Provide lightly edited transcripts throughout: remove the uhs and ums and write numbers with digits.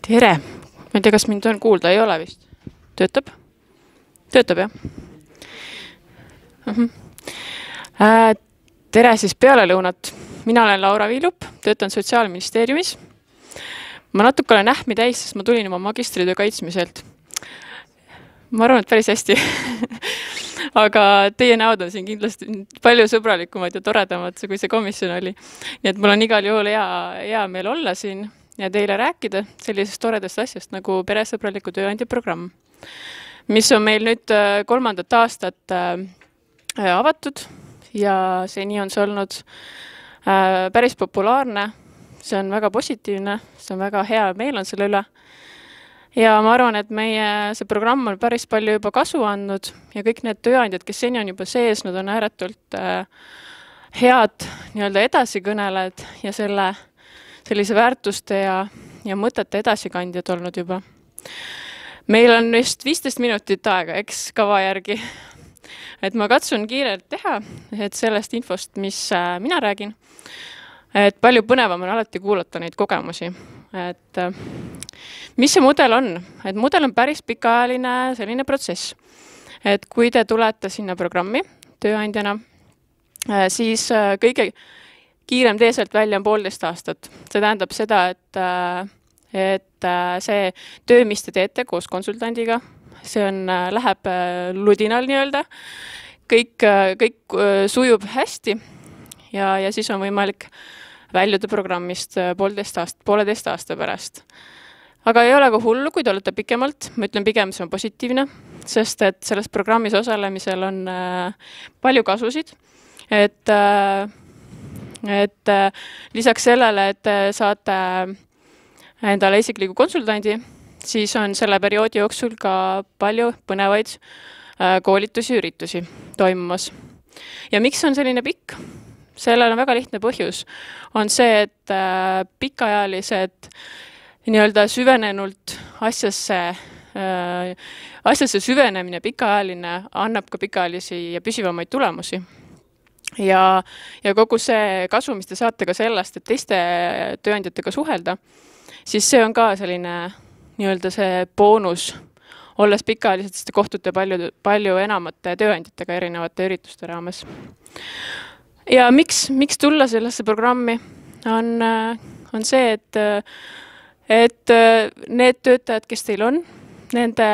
Tere! Ma ei tea, kas mind on kuulda, ei ole vist. Töötab? Töötab, jah? Tere siis pealelõunat. Mina olen Laura Viilup, töötan Sotsiaalministeeriumis. Ma natuke olen ähmi täis, sest ma tulin oma magistritöö kaitsmiselt. Ma arvan, et päris hästi. Aga teie näod on siin kindlasti palju sõbralikumad ja toredamad, kui see komisjon oli. Nii et mul on igal juhul hea meel olla siin ja teile rääkida sellisest toredast asjast nagu peresõbraliku tööandja programm, mis on meil nüüd 3. aastat avatud ja seni on see olnud päris populaarne. See on väga positiivne, see on väga hea meel on selle üle. Ja ma arvan, et see programm on päris palju juba kasu andnud ja kõik need tööandjad, kes seni on juba sees, nad on ääretult head edasikõneled ja sellise väärtuste ja mõtete edasikandjad olnud juba. Meil on vist 15 minutit aega, eks kava järgi. Et ma katsun kiirelt teha, et sellest infost, mis mina räägin, et palju põnevam on alati kuulata neid kogemusi. Et mis see mudel on? Et mudel on päris pikaajaline selline protsess. Et kui te tulete sinna programmi tööandjana, siis kõige kiirem tee sealt välja on 1,5 aastat. See tähendab seda, et see töö, mis te teete koos konsultandiga, see läheb ludinal nii-öelda. Kõik sujub hästi ja siis on võimalik väljuda programmist 1,5 aasta pärast. Aga ei ole ka hullu, kui te olete pikemalt. Ma ütlen pigem, see on positiivne, sest et selles programmis osalemisel on palju kasusid. Et lisaks sellele, et saate endale isikliku konsultandi, siis on selle perioodi jooksul ka palju põnevaid koolitusi ja üritusi toimumas. Ja miks on selline pikk? Sellel on väga lihtne põhjus. On see, et pikaajalised süvenenult asjasse süvenemine pikaajaline annab ka pikaajalisi ja püsivamaid tulemusi. Ja kogu see kasu, mis te saate ka sellest, et teiste tööandjatega suhelda, siis see on ka selline see boonus, olles pikaajaliselt, sest te kohtute palju enamate tööandjatega erinevate ürituste raames. Ja miks tulla sellesse programmi on see, et need töötajad, kes teil on, nende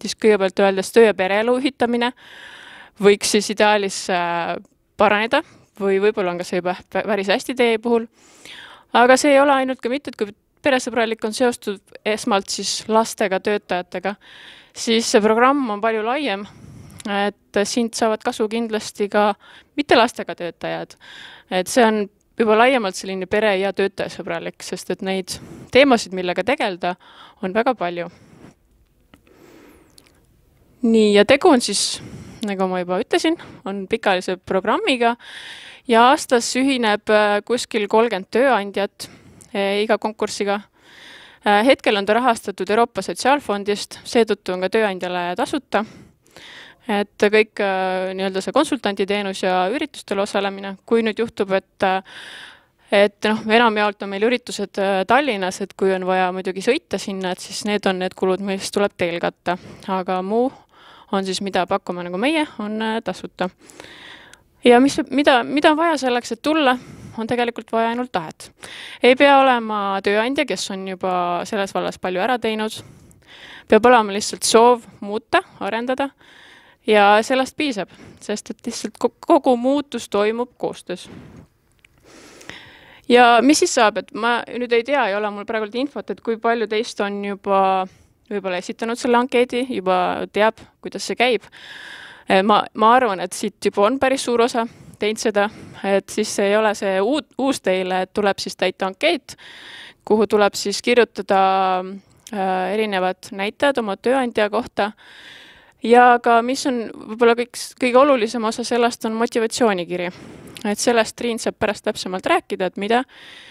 siis kõigepealt öeldes töö- ja pereelu ühitamine võiks siis ideaalis paraneda või võib-olla on ka see juba päris hästi teie puhul. Aga see ei ole ainult ka mitte, et kui peresõbralik on seostud esmalt siis lastega, töötajatega, siis see programm on palju laiem, et sind saavad kasu kindlasti ka mitte lastega töötajad. Et see on juba laiemalt selline pere- ja töötajasõbralik, sest et neid teemasid, millega tegelda, on väga palju. Nii, ja tegu on siis, nagu ma juba ütlesin, on pikaajalise programmiga ja aastas ühineb kuskil 30 tööandjat iga konkursiga. Hetkel on ta rahastatud Euroopa Sotsiaalfondist, seetõttu on ka tööandjale tasuta. Et kõik see konsultanditeenus ja üritustel osalemine, kui nüüd juhtub, et enamjaolt on meil üritused Tallinnas, et kui on vaja muidugi sõita sinna, et siis need on need kulud, mis tuleb teil katta. Aga muu on siis, mida pakume nagu meie, on tasuta. Ja mida on vaja selleks, et tulla, on tegelikult vaja ainult tahet. Ei pea olema tööandja, kes on juba selles vallas palju ära teinud. Peab olema lihtsalt soov muuta, arendada ja sellest piisab, sest et lihtsalt kogu muutus toimub koostöös. Ja mis siis saab, et ma nüüd ei tea, ei ole mul praegu infot, et kui palju teist on juba võib-olla esitanud selle ankeedi, juba teab, kuidas see käib. Ma arvan, et siit juba on päris suur osa teinud seda, et siis ei ole see uus teile, et tuleb siis täita ankeet, kuhu tuleb siis kirjutada erinevad näitajad oma tööandja kohta. Ja ka mis on võib-olla kõige olulisem osa sellest on motivatsioonikiri. Et sellest Triin saab pärast täpsemalt rääkida, et mida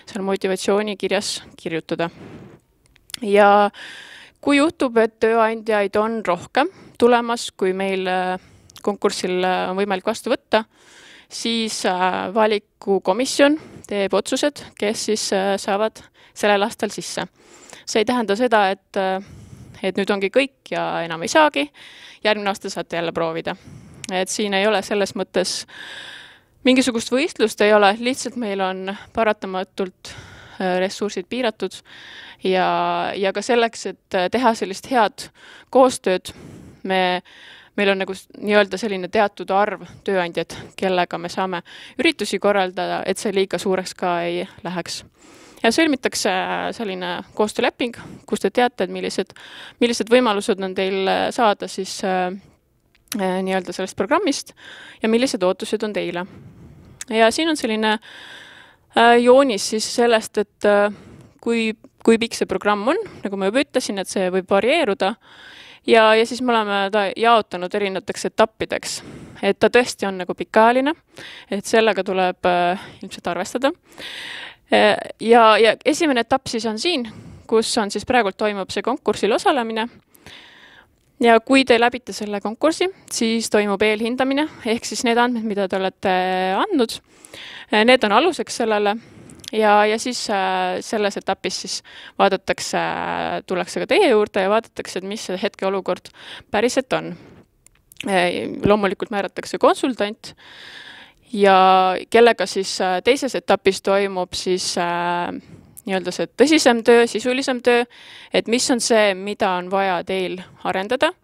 seal motivatsioonikirjas kirjutada. Ja kui juhtub, et tööandjaid on rohkem tulemas, kui meil konkursil on võimalik vastu võtta, siis valikukomisjon teeb otsused, kes siis saavad sellel aastal sisse. See ei tähenda seda, et nüüd ongi kõik ja enam ei saagi, järgmine aasta saate jälle proovida. Et siin ei ole selles mõttes mingisugust võistlust ei ole, lihtsalt meil on paratamatult ressursid piiratud ja ka selleks, et teha sellist head koostööd, meil on nagu nii-öelda selline teatud arv tööandjad, kellega me saame üritusi korraldada, et see liiga suureks ka ei läheks. Ja sõlmitakse selline koostööleping, kus te teate, et millised võimalused on teil saada siis nii-öelda sellest programmist ja millised ootused on teile. Ja siin on selline joonis siis sellest, et kui pikk see programm on, nagu ma juba ütlesin, et see võib varieeruda ja siis me oleme ta jaotanud erinevateks etappideks, et ta tõesti on nagu pikaajaline, et sellega tuleb ilmselt arvestada. Ja esimene etapp siis on siin, kus on siis praegult toimub see konkursil osalemine. Ja kui te läbite selle konkursi, siis toimub eelhindamine, ehk siis need andmed, mida te olete andnud, need on aluseks sellele ja siis selles etapis siis vaadatakse, tullakse ka teie juurde ja vaadatakse, et mis see hetke olukord päriselt on. Loomulikult määratakse konsultant ja kellega siis teises etapis toimub siis nii-öelda see tõsisem töö, sisulisem töö, et mis on see, mida on vaja teil arendada,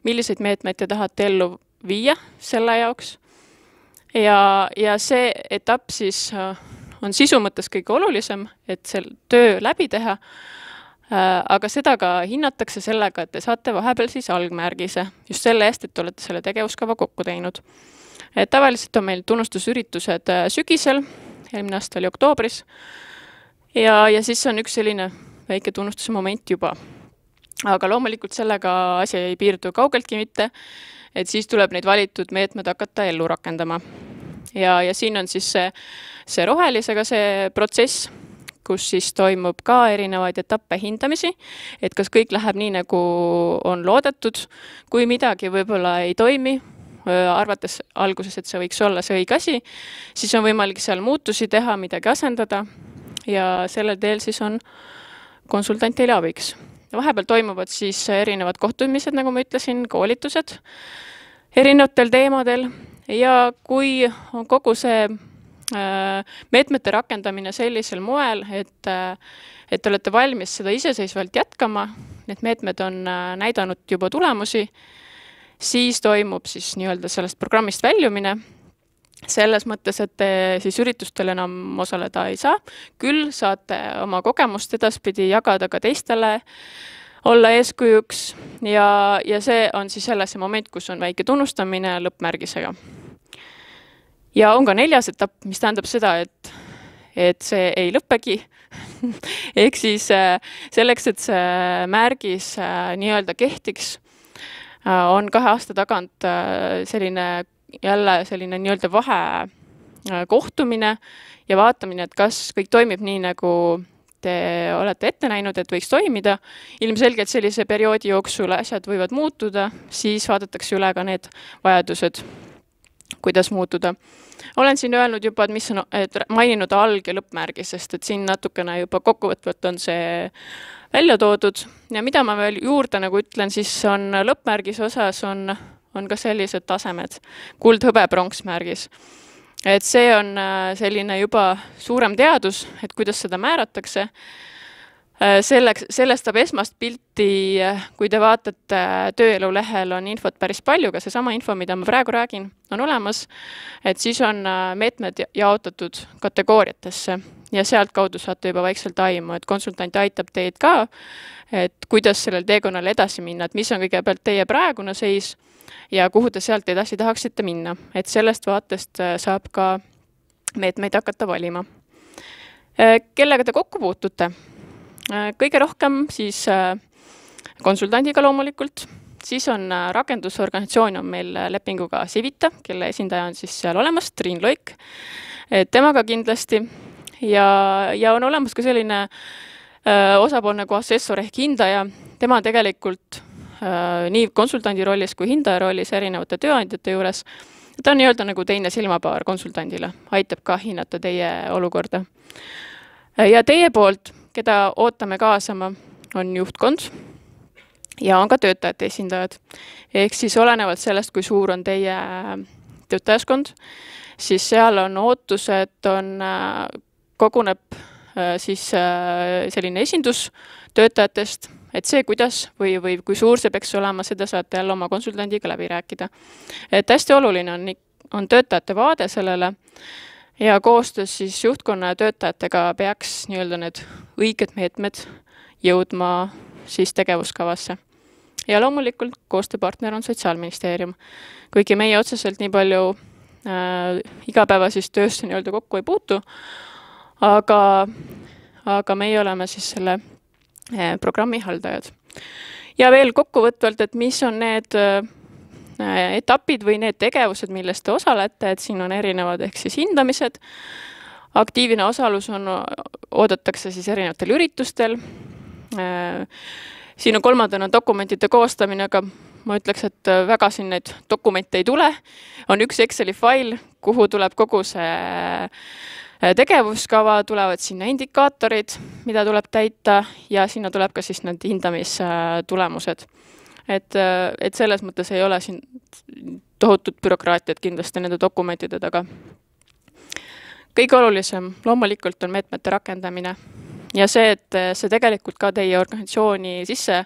milliseid meetmeid te tahate ellu viia selle jaoks. Ja see etapp siis on sisu mõttes kõige olulisem, et see töö läbi teha, aga seda ka hinnatakse sellega, et te saate vahepeal siis algmärgise, just selle eest, et te olete selle tegevuskava kokku teinud. Et tavaliselt on meil tunnustusüritused sügisel, eelmine aasta oli oktoobris, ja siis on üks selline väike tunnustuse moment juba. Aga loomulikult sellega asi ei piirdu kaugeltki mitte, et siis tuleb neid valitud meetmed hakata ellu rakendama. Ja siin on siis see rohelisega see protsess, kus siis toimub ka erinevaid etappe hindamisi, et kas kõik läheb nii, nagu on loodetud, kui midagi võib-olla ei toimi, arvates alguses, et see võiks olla see õige asi, siis on võimalik seal muutusi teha, midagi asendada, ja sellel teel siis on konsultant teile abiks. Vahepeal toimuvad siis erinevad kohtumised, nagu ma ütlesin, koolitused erinevatel teemadel ja kui on kogu see meetmete rakendamine sellisel moel, et te olete valmis seda iseseisvalt jätkama, need meetmed on näidanud juba tulemusi, siis toimub siis nii-öelda sellest programmist väljumine. Selles mõttes, et te siis üritustel enam osaleda ei saa, küll saate oma kogemust edaspidi jagada ka teistele, olla eeskujuks ja see on siis jälle see moment, kus on väike tunnustamine lõppmärgisega. Ja on ka 4. etapp, mis tähendab seda, et see ei lõppegi. Ehk siis selleks, et see märgis nii-öelda kehtiks, on 2 aasta tagant jälle selline nii-öelda vahe kohtumine ja vaatamine, et kas kõik toimib nii, nagu te olete ette näinud, et võiks toimida. Ilmselgelt sellise perioodi jooksul asjad võivad muutuda, siis vaadatakse üle ka need vajadused, kuidas muutuda. Olen siin öelnud juba, et mis on maininud alg- ja lõppmärgi, sest et siin natukene juba kokkuvõtvalt on see välja toodud. Ja mida ma veel juurde nagu ütlen, siis on lõppmärgis osas on ka sellised tasemed, kuld, hõbe, pronksmärgis. Et see on selline juba suurem teadus, et kuidas seda määratakse. Sellest saab esmast pilti, kui te vaatate tööelu lehel on infot päris palju, ka seesama info, mida ma praegu räägin, on olemas, et siis on meetmed jaotatud kategooriatesse ja sealt kaudu saate juba vaikselt aimu, et konsultant aitab teid ka, et kuidas sellel teekonnal edasi minna, et mis on kõigepealt teie praegune seis ja kuhu te sealt edasi tahaksite minna, et sellest vaatest saab ka meetmeid hakata valima. Kellega te kokku puutute? Kõige rohkem siis konsultandiga loomulikult, siis on rakendusorganisatsioon on meil lepinguga Civita, kelle esindaja on siis seal olemas, Triin Loik, temaga kindlasti ja on olemas ka selline osapool nagu assessor ehk hindaja, tema tegelikult nii konsultandi rollis kui hindaja rollis erinevate tööandjate juures, Ta on nii-öelda nagu teine silmapaar konsultandile, aitab ka hinnata teie olukorda. Ja teie poolt, keda ootame kaasama, on juhtkond ja on ka töötajate esindajad. Ehk siis olenevalt sellest, kui suur on teie töötajaskond, siis seal on ootused, koguneb siis selline esindus töötajatest, et see, kuidas või kui suur see peaks olema, seda saate jälle oma konsultandiga läbi rääkida. Et hästi oluline on töötajate vaade sellele ja koostöös siis juhtkonna ja töötajatega peaks nii-öelda need õiged meetmed jõudma siis tegevuskavasse. Ja loomulikult koostööpartner on Sotsiaalministeerium. Kuigi meie otseselt nii palju igapäeva siis töösse nii-öelda kokku ei puutu, aga meie oleme siis selle programmi haldajad. Ja veel kokkuvõtvalt, et mis on need etapid või need tegevused, millest te osalete, et siin on erinevad ehk siis hindamised. Aktiivne osalus oodatakse siis erinevatel üritustel. Siin on kolmandana dokumentide koostamine, aga ma ütleks, et väga siin neid dokumente ei tule. On üks Exceli fail, kuhu tuleb kogu see tegevuskava, tulevad sinna indikaatorid, mida tuleb täita ja sinna tuleb ka siis need hindamistulemused. Et selles mõttes ei ole siin tohutut bürokraatiat kindlasti nende dokumentide taga. Kõige olulisem loomulikult on meetmete rakendamine ja see, et see tegelikult ka teie organisatsiooni sisse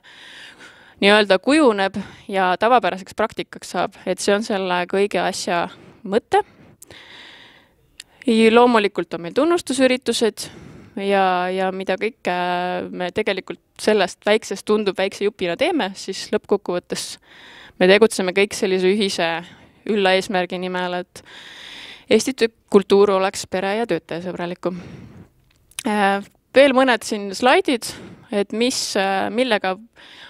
nii-öelda kujuneb ja tavapäraseks praktikaks saab, et see on selle kõige asja mõte. Loomulikult on meil tunnustusüritused ja mida kõike me tegelikult sellest väiksest tundub väikse jupina teeme, siis lõppkokkuvõttes me tegutseme kõik sellise ühise ülla eesmärgi nimel, et Eesti kultuur oleks pere- ja töötajasõbralikum. Veel mõned siin slaidid, et millega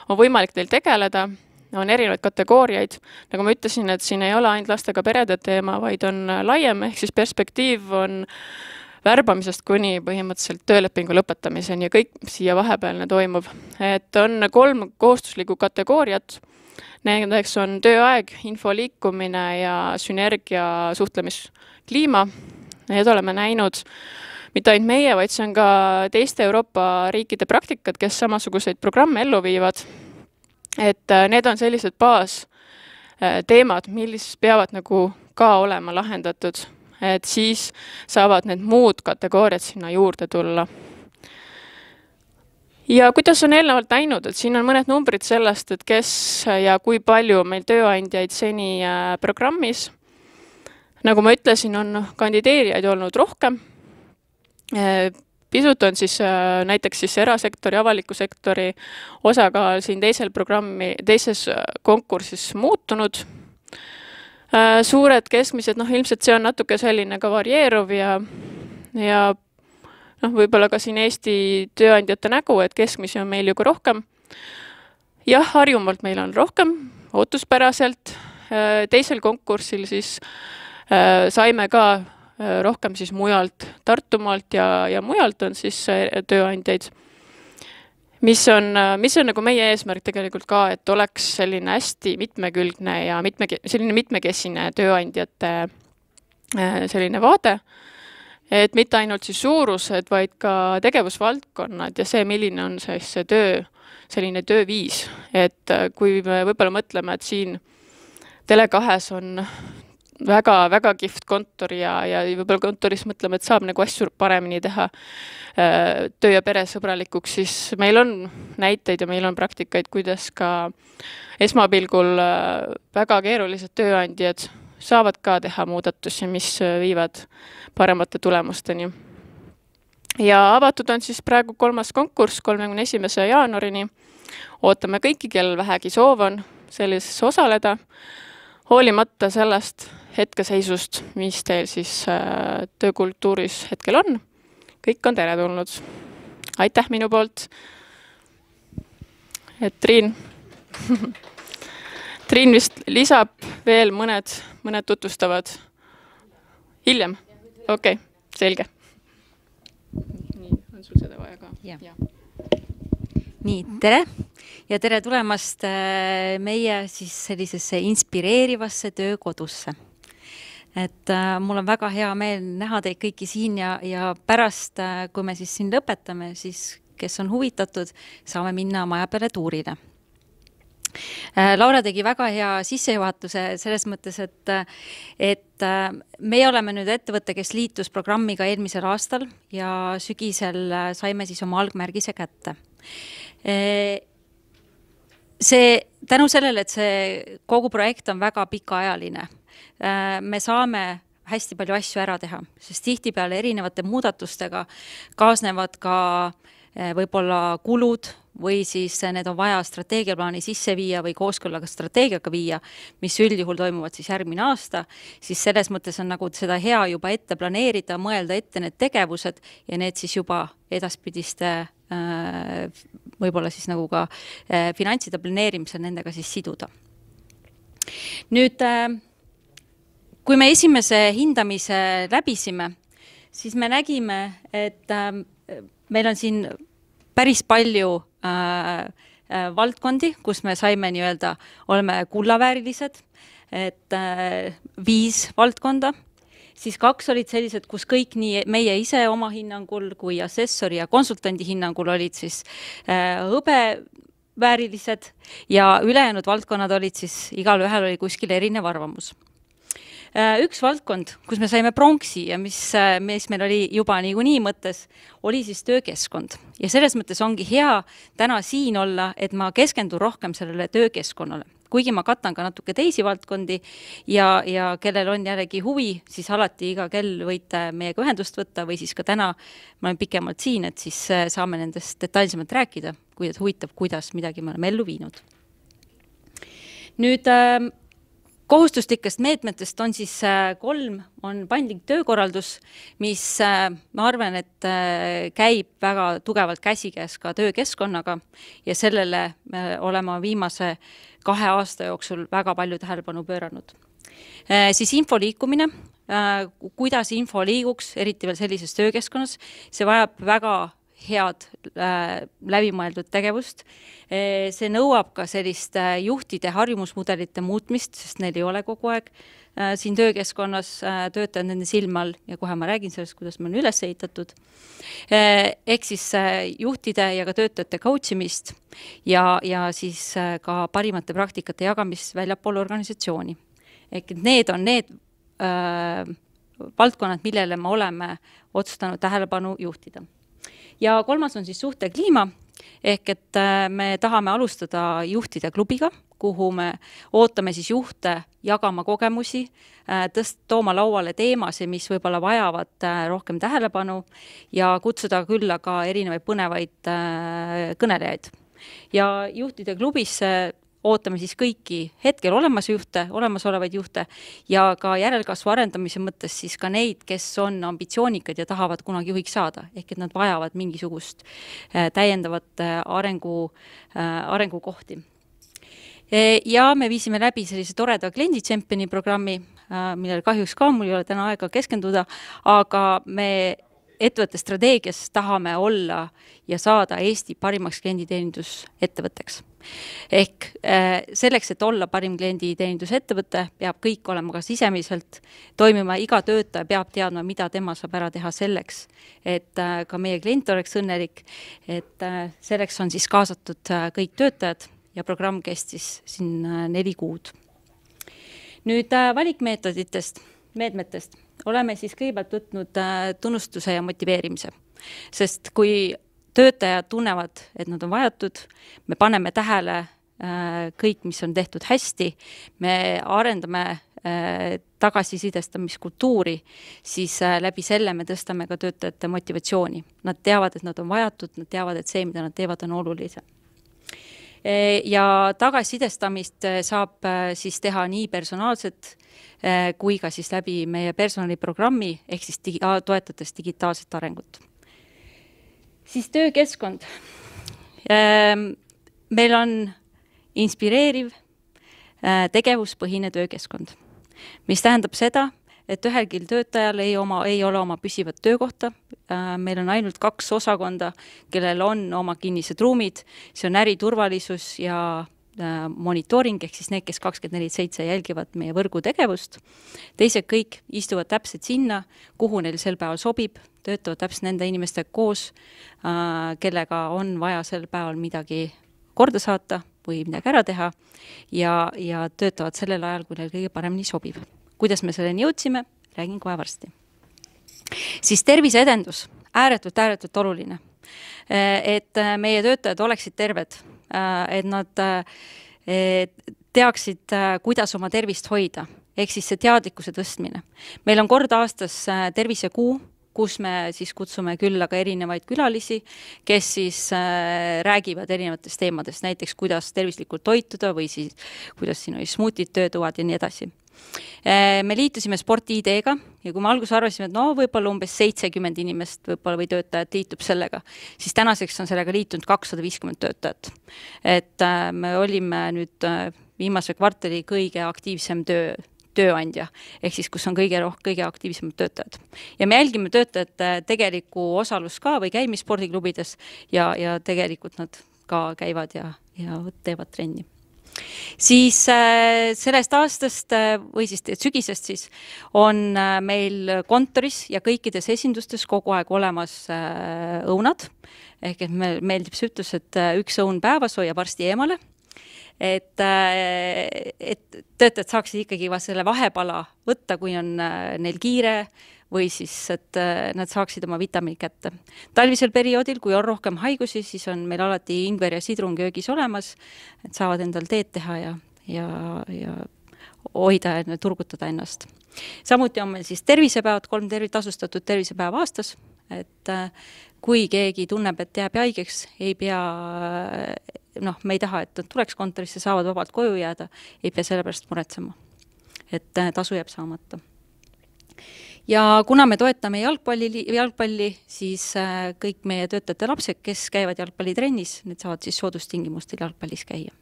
on võimalik teil tegeleda, on erinevaid kategooriaid. Nagu ma ütlesin, et siin ei ole ainult lastega perede teema, vaid on laiem, ehk siis perspektiiv on värbamisest kuni põhimõtteliselt töölepingu lõpetamiseni ja kõik siia vahepealne toimub. Et on 3 kohustuslikku kategooriat. Nendeks on tööaeg, info liikumine ja sünergia suhtlemiskliima. Need oleme näinud mitte ainult meie, vaid see on ka teiste Euroopa riikide praktikad, kes samasuguseid programme ellu viivad. Et need on sellised baasteemad, mis peavad nagu ka olema lahendatud, et siis saavad need muud kategooriad sinna juurde tulla. Ja kuidas on eelnevalt näinud, et siin on mõned numbrid sellest, et kes ja kui palju meil tööandjaid seni programmis. Nagu ma ütlesin, on kandideerijaid olnud rohkem. Pisut on siis näiteks siis erasektori, avaliku sektori osakaal siin teises konkursis muutunud. Suured keskmised, ilmselt see on natuke selline ka varieeruv ja võib-olla ka siin Eesti tööandjate nägu, et keskmisi on meil ju ka rohkem. Jah, Harjumaalt meil on rohkem, ootuspäraselt. Teisel konkursil siis saime ka rohkem siis mujalt, Tartumaalt ja mujalt on siis tööandjaid. Mis on nagu meie eesmärk tegelikult ka, et oleks selline hästi mitmekülgne ja selline mitmekesine tööandjate selline vaade. Et mitte ainult siis suurused, vaid ka tegevusvaldkonnad ja see, milline on see selline tööviis. Et kui me võib-olla mõtleme, et siin Tele2 on väga kihvt kontor ja võib-olla kontoris mõtleme, et saab nagu asju paremini teha töö- ja peresõbralikuks, siis meil on näiteid ja meil on praktikaid, kuidas ka esmapilgul väga keerulised tööandjad saavad ka teha muudatusi, mis viivad paremate tulemusteni. Ja avatud on siis praegu 3. konkurss 31. jaanuarini. Ootame kõiki, kellel vähegi soov on sellises osaleda, hoolimata sellest hetkeseisust, mis teil siis töökultuuris hetkel on. Kõik on teretulnud. Aitäh minu poolt. Et Triin vist lisab veel mõned tutvustavad hiljem. Okei, selge. Nii, on sul seda vaja ka? Ja. Nii, tere ja tere tulemast meie siis sellisesse inspireerivasse töökodusse. et mul on väga hea meel näha teid kõiki siin ja pärast, kui me siis siin lõpetame, siis kes on huvitatud, saame minna maja peale tuurile. Laura tegi väga hea sissejuhatuse selles mõttes, et me oleme nüüd ettevõte, kes liitus programmiga eelmisel aastal ja sügisel saime siis oma algmärgise kätte. Tänu sellele, et see kogu projekt on väga pikaajaline, me saame hästi palju asju ära teha, sest tihtipeale erinevate muudatustega kaasnevad ka võib-olla kulud või siis need on vaja strateegiaplaani sisse viia või kooskõllaga strateegiaga viia, mis üldjuhul toimuvad siis järgmine aasta, siis selles mõttes on nagu seda hea juba ette planeerida, mõelda ette need tegevused ja need siis juba edaspidiste võib-olla siis nagu ka finantside planeerimisel nendega siis siduda. Nüüd, kui me esimese hindamise läbisime, siis me nägime, et meil on siin päris palju valdkondi, kus me saime nii-öelda, oleme kullaväärilised, et 5 valdkonda, siis 2 olid sellised, kus kõik nii meie ise oma hinnangul kui assessori ja konsultandi hinnangul olid siis hõbeväärilised ja ülejäänud valdkonnad olid siis, igal ühel oli kuskil erinev arvamus. Üks valdkond, kus me saime pronksi ja mis meil oli juba niikuinii mõttes, oli siis töökeskkond. Ja selles mõttes ongi hea täna siin olla, et ma keskendun rohkem sellele töökeskkonnale. Kuigi ma katan ka natuke teisi valdkondi ja kellel on jällegi huvi, siis alati iga kell võite meiega ühendust võtta või siis ka täna ma olen pikemalt siin, et siis saame nendest detailsemalt rääkida, kui huvitab, kuidas midagi me oleme ellu viinud. Nüüd kohustuslikest meetmetest on siis 3, on paindlik töökorraldus, mis ma arvan, et käib väga tugevalt käsikäes ka töökeskkonnaga ja sellele olema viimase 2 aasta jooksul väga palju tähelepanu pööranud. Siis info liikumine, kuidas info liiguks, eriti veel sellises töökeskkonnas, see vajab väga head läbimõeldud tegevust. See nõuab ka sellist juhtide harjumusmudelite muutmist, sest neil ei ole kogu aeg siin töökeskkonnas töötajad nende silmal ja kohe ma räägin sellest, kuidas me on üles ehitatud. Ehk siis juhtide ja ka töötajate coachimist ja siis ka parimate praktikate jagamist väljapool organisatsiooni. Ehk need on need valdkonnad, millele me oleme otsustanud tähelepanu juhtida. Ja 3. on siis suhtekliima, ehk et me tahame alustada juhtide klubiga, kuhu me ootame siis juhte jagama kogemusi, tooma lauale teemasid, mis võib-olla vajavad rohkem tähelepanu ja kutsuda külla ka erinevaid põnevaid kõnelejaid. Ja juhtide klubisse ootame siis kõiki hetkel olemasolevaid juhte ja ka järelkasvu arendamise mõttes siis ka neid, kes on ambitsioonikad ja tahavad kunagi juhiks saada, ehk et nad vajavad mingisugust täiendavat arengukohti. Ja me viisime läbi sellise toreda klienditšempioni programmi, millel kahjuks ka mul ei ole täna aega keskenduda, aga me ettevõtte strateegias tahame olla ja saada Eesti parimaks klienditeenindusettevõtteks. Ehk selleks, et olla parim klienditeenindusettevõte, peab kõik olema ka sisemiselt toimima, iga töötaja peab teadma, mida tema saab ära teha selleks, et ka meie klient oleks õnnelik, et selleks on siis kaasatud kõik töötajad ja programm kestis siin 4 kuud. Nüüd valikmeetoditest, meetmetest oleme siis kõigepealt võtnud tunnustuse ja motiveerimise, sest kui töötajad tunnevad, et nad on vajatud, me paneme tähele kõik, mis on tehtud hästi, me arendame tagasisidestamiskultuuri, siis läbi selle me tõstame ka töötajate motivatsiooni. Nad teavad, et nad on vajatud, nad teavad, et see, mida nad teevad, on olulise. Ja tagasisidestamist saab siis teha nii personaalset kui ka siis läbi meie personaliprogrammi ehk siis toetades digitaalset arengut. Siis töökeskkond. Meil on inspireeriv tegevuspõhine töökeskkond, mis tähendab seda, et ühelgi töötajal ei ole oma püsivat töökohta. Meil on ainult 2 osakonda, kellel on oma kinnised ruumid, see on äriturvalisus ja monitooring, ehk siis need, kes 24/7 jälgivad meie võrgutegevust. Teised kõik istuvad täpselt sinna, kuhu neil sel päeval sobib, töötavad täpselt nende inimestega koos, kellega on vaja sel päeval midagi korda saata või midagi ära teha ja töötavad sellel ajal, kui neil kõige paremini sobib. Kuidas me selleni jõudsime, räägin kohe varsti. Siis terviseedendus, ääretult oluline. Et meie töötajad oleksid terved, et nad teaksid, kuidas oma tervist hoida, ehk siis see teadlikkuse tõstmine. Meil on kord aastas tervisekuu, kus me siis kutsume külla ka erinevaid külalisi, kes siis räägivad erinevatest teemadest, näiteks kuidas tervislikult toituda või siis kuidas siin oli smuutid töötuvad ja nii edasi. Me liitusime Sport-ID-ga ja kui me alguses arvasime, et võib-olla umbes 70 inimest või töötajat liitub sellega, siis tänaseks on sellega liitunud 250 töötajat. Et me olime nüüd viimase kvartali kõige aktiivsem tööandja, ehk siis kus on kõige aktiivsemad töötajad. Ja me jälgime töötajate tegelikku osalust ka või käimisspordiklubides ja tegelikult nad ka käivad ja teevad trenni. Siis sellest aastast või siis sügisest siis on meil kontoris ja kõikides esindustes kogu aeg olemas õunad, ehk et meil meeldib see ütlus, et üks õun päevas hoiab varsti eemale, et töötajad saaksid ikkagi selle vahepala võtta, kui on neil kiire või siis, et nad saaksid oma vitamiinid kätte. Talvisel perioodil, kui on rohkem haigusi, siis on meil alati ingver ja sidrun köögis olemas, et saavad endal teed teha ja hoida ja turgutada ennast. Samuti on meil siis tervisepäevad, 3 tasustatud tervisepäeva aastas, et kui keegi tunneb, et jääb haigeks, ei pea, me ei taha, et nad tuleks kontorisse, saavad vabalt koju jääda, ei pea selle pärast muretsema, et tasu jääb saamata. Ja kuna me toetame jalgpalli, siis kõik meie töötajate lapsed, kes käivad jalgpallitrennis, need saavad siis soodustingimustel jalgpallis käia.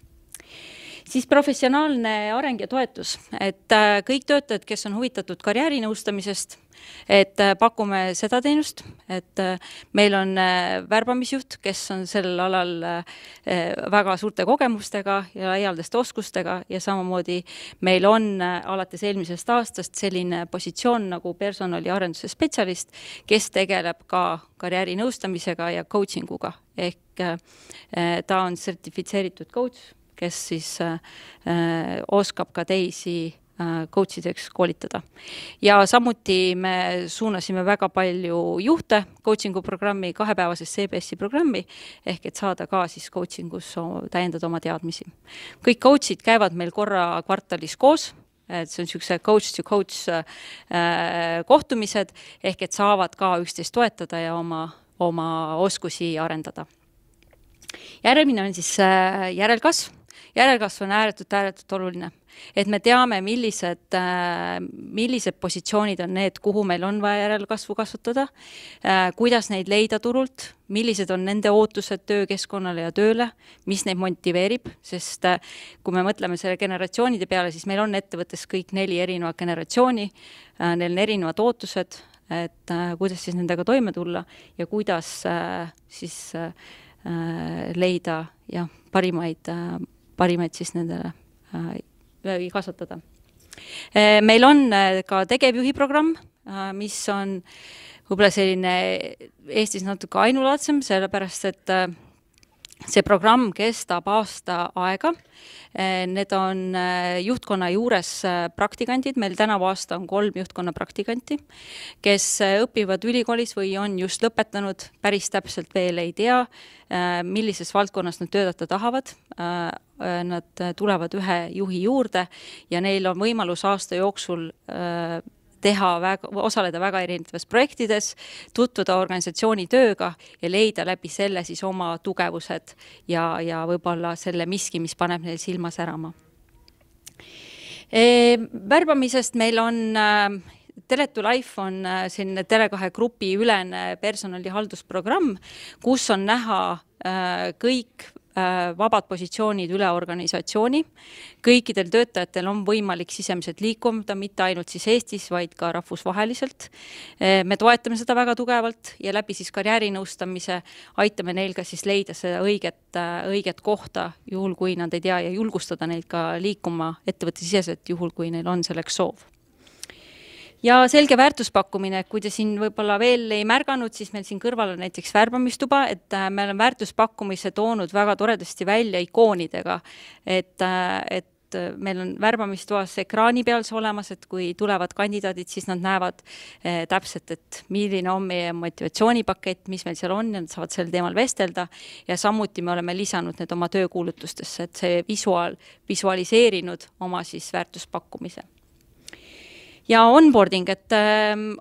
Siis professionaalne areng ja toetus, et kõik töötajad, kes on huvitatud karjäärinõustamisest, et pakume seda teenust, et meil on värbamisjuht, kes on sellel alal väga suurte kogemustega ja laialdaste oskustega ja samamoodi meil on alates eelmisest aastast selline positsioon nagu personaliarenduse spetsialist, kes tegeleb ka karjäärinõustamisega ja coachinguga, ehk ta on sertifitseeritud coach, kes siis oskab ka teisi coachideks koolitada. Ja samuti me suunasime väga palju juhte coachingu programmi, 2-päevasest CBS-i programmi, ehk et saada ka siis coachingus täiendada oma teadmisi. Kõik coachid käivad meil korra kvartalis koos, et see on niisuguse coach-to-coach kohtumised, ehk et saavad ka üksteist toetada ja oma oskusi arendada. Järgmine on siis järelkasv. Järelkasv on ääretult oluline, et me teame, millised positsioonid on need, kuhu meil on vaja järelkasvu kasvatada, kuidas neid leida turult, millised on nende ootused töökeskkonnale ja tööle, mis neid motiveerib, sest kui me mõtleme selle generatsioonide peale, siis meil on ettevõttes kõik 4 erinevat generatsiooni, neil on erinevad ootused, et kuidas siis nendega toime tulla ja kuidas siis leida parimaid siis nendele kasvatada. Meil on ka tegevjuhi programm, mis on võib-olla selline Eestis natuke ainulaadsem, sellepärast et see programm kestab aasta aega. Need on juhtkonna juures praktikandid, meil tänavu aasta on 3 juhtkonna praktikanti, kes õpivad ülikoolis või on just lõpetanud, päris täpselt veel ei tea, millises valdkonnas nad töötada tahavad. Nad tulevad ühe juhi juurde ja neil on võimalus aasta jooksul osaleda väga erinevates projektides, tutvuda organisatsiooni tööga ja leida läbi selle siis oma tugevused ja võib-olla selle miski, mis paneb neil silma särama. Värbamisest meil on Tele2 Life on selline Tele2 grupi ülene personalihaldusprogramm, kus on näha kõik vabad positsioonid üle organisatsiooni. Kõikidel töötajatel on võimalik sisemiselt liikuda, mitte ainult siis Eestis, vaid ka rahvusvaheliselt. Me toetame seda väga tugevalt ja läbi siis karjäärinõustamise aitame neil ka siis leida seda õiget kohta, juhul kui nad ei tea, ja julgustada neid ka liikuma ettevõtte siseselt, juhul kui neil on selleks soov. Ja selge väärtuspakkumine, kui te siin võib-olla veel ei märganud, siis meil siin kõrval on näiteks värbamistuba, et me oleme väärtuspakkumise toonud väga toredasti välja ikoonidega, et meil on värbamistoas ekraani peal see olemas, et kui tulevad kandidaadid, siis nad näevad täpselt, et milline on meie motivatsioonipakett, mis meil seal on, ja nad saavad sel teemal vestelda, ja samuti me oleme lisanud need oma töökuulutustesse, et see visualiseerinud oma siis väärtuspakkumise. Ja onboarding, et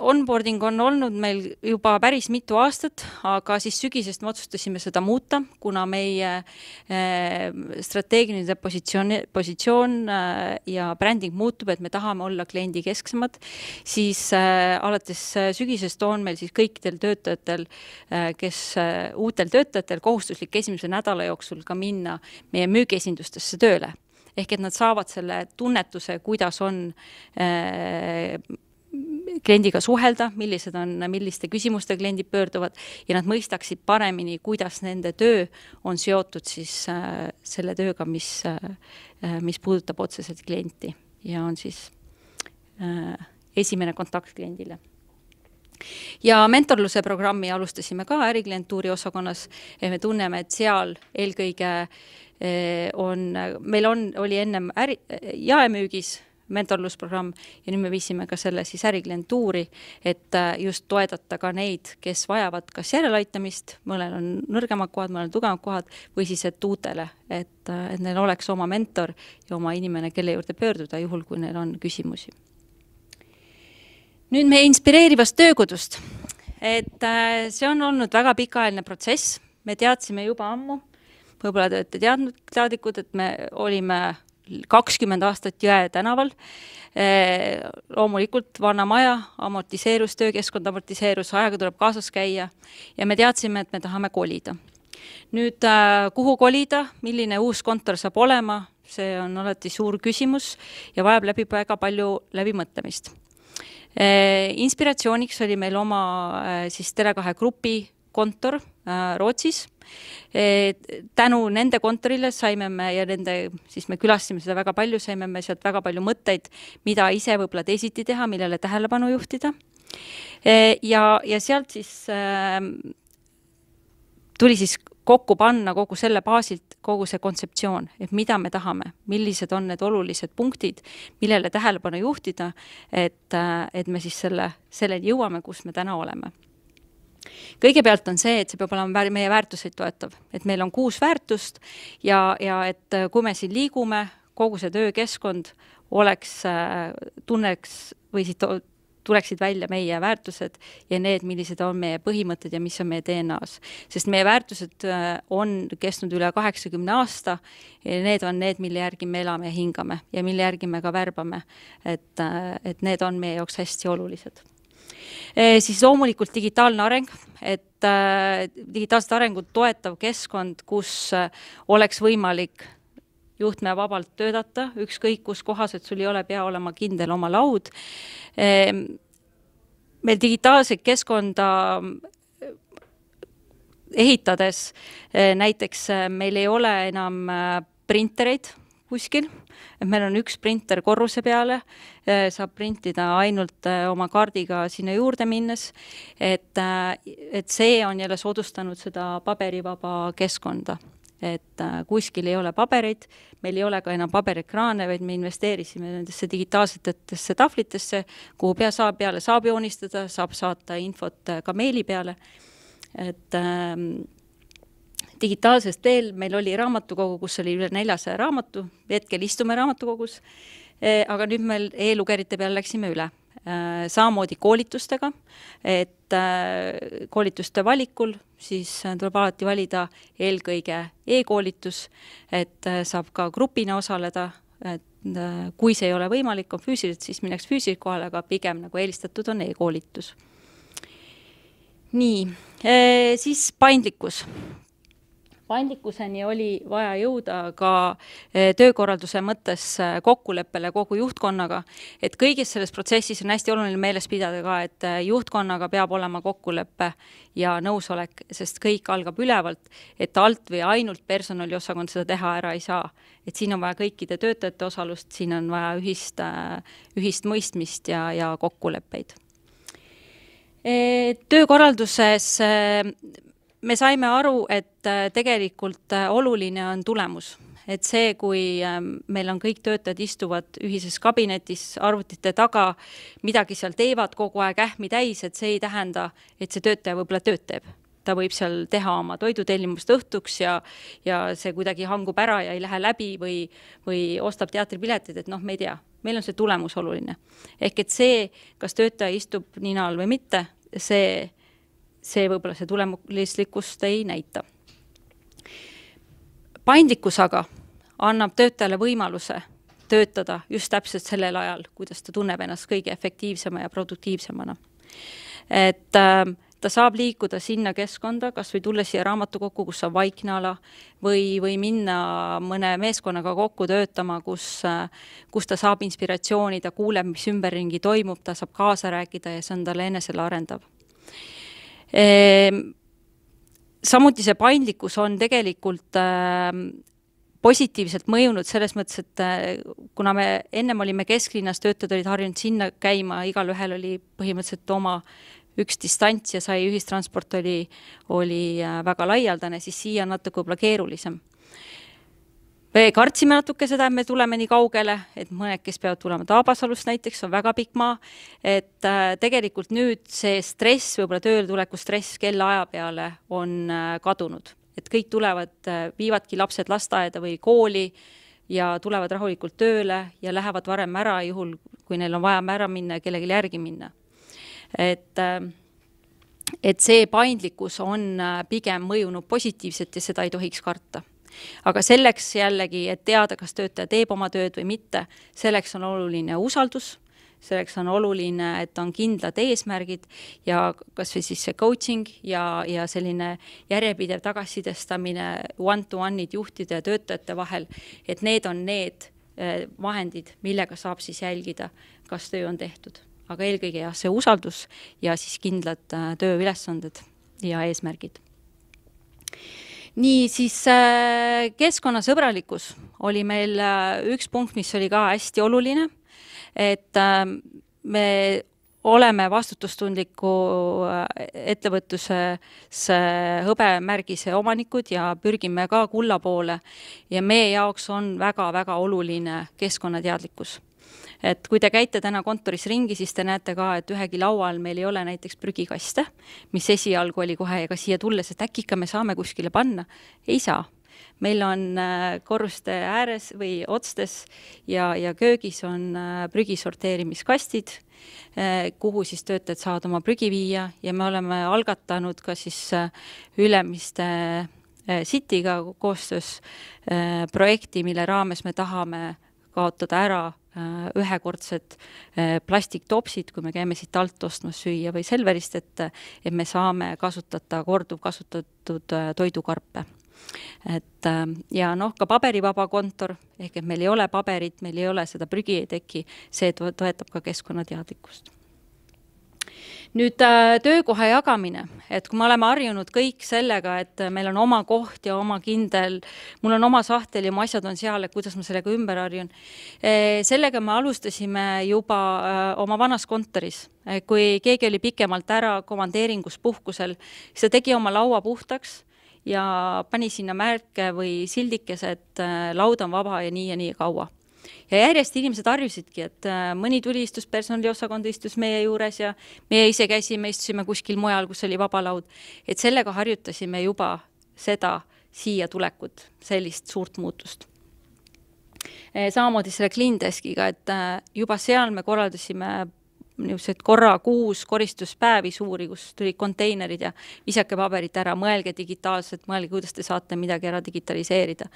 onboarding on olnud meil juba päris mitu aastat, aga siis sügisest me otsustasime seda muuta, kuna meie strateegiline positsioon ja bränding muutub, et me tahame olla kliendikesksemad, siis alates sügisest on meil siis kõikidel töötajatel, uutel töötajatel kohustuslik esimese nädala jooksul ka minna meie müügiesindustesse tööle. Ehk et nad saavad selle tunnetuse, kuidas on kliendiga suhelda, milliste küsimuste kliendid pöörduvad ja nad mõistaksid paremini, kuidas nende töö on seotud siis selle tööga, mis puudutab otseselt klienti ja on siis esimene kontakt kliendile. Ja mentorluse programmi alustasime ka äriklientuuri osakonnas ja me tunneme, et seal eelkõige oli ennem jaemüügis mentorlusprogramm ja nüüd me viisime ka selle siis äriklientuuri, et just toedata ka neid, kes vajavad kas järelaitamist, mõnel on nõrgemad kohad, mõnel tugevad kohad või siis et uutele, et neil oleks oma mentor ja oma inimene, kelle juurde pöörduda, juhul kui neil on küsimusi. Nüüd meie inspireerivast töökodust, et see on olnud väga pikaajaline protsess, me teadsime juba ammu, võib-olla te olete teadlikud, et me olime 20 aastat Jõe tänaval, loomulikult vana maja amortiseerus, töökeskkond amortiseerus, ajaga tuleb kaasas käia ja me teadsime, et me tahame kolida. Nüüd, kuhu kolida, milline uus kontor saab olema, see on alati suur küsimus ja vajab väga palju läbimõtlemist. Inspiratsiooniks oli meil oma siis Tele2 grupi kontor Rootsis. Tänu nende kontorile saime me ja siis me külastasime seda väga palju, saime me sealt väga palju mõtteid, mida ise võib-olla teisiti teha, millele tähelepanu juhtida. Ja sealt siis tuli siis kokku panna kogu selle baasilt kogu see kontseptsioon, et mida me tahame, millised on need olulised punktid, millele tähelepanu juhtida, et me siis selleni jõuame, kus me täna oleme. Kõigepealt on see, et see peab olema meie väärtuseid toetav, et meil on 6 väärtust ja et kui me siin liigume, kogu see töökeskkond tunneks või tuleksid välja meie väärtused ja need, millised on meie põhimõtted ja mis on meie DNA-s. Sest meie väärtused on kestnud üle 80 aasta ja need on need, mille järgi me elame ja hingame ja mille järgi me ka värbame, et need on meie jaoks hästi olulised. Siis loomulikult digitaalne areng, et digitaalset arengut toetav keskkond, kus oleks võimalik juhtme vabalt töötada, ükskõik kus kohas, et sul ei ole pea olema kindel oma laud. Meil digitaalset keskkonda ehitades näiteks meil ei ole enam printereid kuskil, et meil on üks printer korruse peale, saab printida ainult oma kaardiga sinna juurde minnes, et see on jälle soodustanud seda paberivaba keskkonda, et kuskil ei ole pabereid, meil ei ole ka enam paberekraane, vaid me investeerisime nendesse digitaalsetesse tahvlitesse, kuhu peale saab joonistada, saab saata infot ka meili peale, et digitaalsest veel meil oli raamatukogu, kus oli üle 400 raamatu, hetkel istume raamatukogus, aga nüüd meil e-lugerite peale läksime üle. Samamoodi koolitustega, et koolituste valikul siis tuleb alati valida eelkõige e-koolitus, et saab ka grupina osaleda, et kui see ei ole võimalik, on füüsiliselt, siis minnaks füüsiliselt kohale, aga pigem nagu eelistatud on e-koolitus. Nii, siis paindlikkus. paindlikkuseni oli vaja jõuda ka töökorralduse mõttes kokkuleppele kogu juhtkonnaga, et kõigis selles protsessis on hästi oluline meeles pidada ka, et juhtkonnaga peab olema kokkulepe ja nõusolek, sest kõik algab ülevalt, et alt või ainult personaliosakond seda teha ära ei saa. Et siin on vaja kõikide töötajate osalust, siin on vaja ühist mõistmist ja kokkuleppeid. Töökorralduses me saime aru, et tegelikult oluline on tulemus. Et see, kui meil on kõik töötajad istuvad ühises kabinetis arvutite taga, midagi seal teevad kogu aeg ähmi täis, et see ei tähenda, et see töötaja võib-olla tööd teeb. Ta võib seal teha oma toidutellimust õhtuks ja see kuidagi hangub ära ja ei lähe läbi või ostab teatripiletid, et me ei tea. Meil on see tulemus oluline. Ehk et see, kas töötaja istub nina all või mitte, see võib-olla see tulemuslikkust ei näita. Paindlikkus aga annab töötajale võimaluse töötada just täpselt sellel ajal, kuidas ta tunneb ennast kõige efektiivsema ja produktiivsemana. Et ta saab liikuda sinna keskkonda, kas või tulla siia raamatukokku, kus on vaikne ala, või minna mõne meeskonnaga kokku töötama, kus ta saab inspiratsiooni, ta kuuleb, mis ümberringi toimub, ta saab kaasa rääkida ja see on talle enesele arendav. Samuti see paindlikkus on tegelikult positiivselt mõjunud selles mõttes, et kuna me ennem olime kesklinnas, töötajad olid harjunud sinna käima, igal ühel oli põhimõtteliselt oma üks distants ja sai ühistransport oli väga laialdane, siis siia on natuke võib-olla keerulisem. Me kartsime natuke seda, et me tuleme nii kaugele, et mõned, kes peavad tulema Taabasalust näiteks, on väga pikk maa, et tegelikult nüüd see stress, võib-olla tööle tuleku stress kella aja peale on kadunud. Et kõik tulevad, viivadki lapsed lasteaeda või kooli ja tulevad rahulikult tööle ja lähevad varem ära juhul, kui neil on vaja ära minna ja kellelgi järgi minna. Et see paindlikkus on pigem mõjunud positiivselt ja seda ei tohiks karta. Aga selleks jällegi, et teada, kas töötaja teeb oma tööd või mitte, selleks on oluline usaldus, selleks on oluline, et on kindlad eesmärgid ja kas või siis see coaching ja selline järjepidev tagasisidestamine one-to-one'id juhtide ja töötajate vahel, et need on need vahendid, millega saab siis jälgida, kas töö on tehtud. Aga eelkõige see usaldus ja siis kindlad tööülesanded ja eesmärgid. Nii, siis keskkonnasõbralikkus oli meil üks punkt, mis oli ka hästi oluline, et me oleme vastutustundliku ettevõtluses hõbemärgise omanikud ja pürgime ka kulla poole ja meie jaoks on väga-väga oluline keskkonnateadlikkus. Et kui te käite täna kontoris ringi, siis te näete ka, et ühegi laual meil ei ole näiteks prügikaste, mis esialgu oli kohe, ega siia tulles, et äkki me saame kuskile panna. Ei saa. Meil on korruste ääres või otstes ja köögis on prügisorteerimiskastid, kuhu siis töötajad saavad oma prügi viia ja me oleme algatanud ka siis Ülemiste Cityga koostöös projekti, mille raames me tahame kaotada ära ühekordsed plastiktopsid, kui me käime siit alt ostmas süüa või Selverist, et me saame kasutada korduvkasutatud toidukarpe. Ja ka paberivaba kontor, ehk et meil ei ole paberit, meil ei ole seda prügi ei teki, see toetab ka keskkonnateadlikkust. Nüüd töökoha jagamine, et kui me oleme harjunud kõik sellega, et meil on oma koht ja oma kindel, mul on oma sahtel ja mu asjad on seal, et kuidas ma sellega ümber harjun. Sellega me alustasime juba oma vanas kontoris. Kui keegi oli pikemalt ära komandeeringus puhkusel, siis ta tegi oma laua puhtaks ja pani sinna märke või sildikese, et laud on vaba ja nii kaua. Ja järjest inimesed harjusidki, et mõni tuli istus personaliosakond, istus meie juures ja meie ise käisime, istusime kuskil mujal, kus oli vaba laud. Et sellega harjutasime juba seda siia tulekut, sellist suurt muutust. Samamoodi selle Clean Deskiga, et juba seal me korraldasime korra kuus koristuspäevi suuri, kus tuli konteinerid ja visake paberit ära, mõelge digitaalselt, mõelge, kuidas te saate midagi ära digitaliseerida.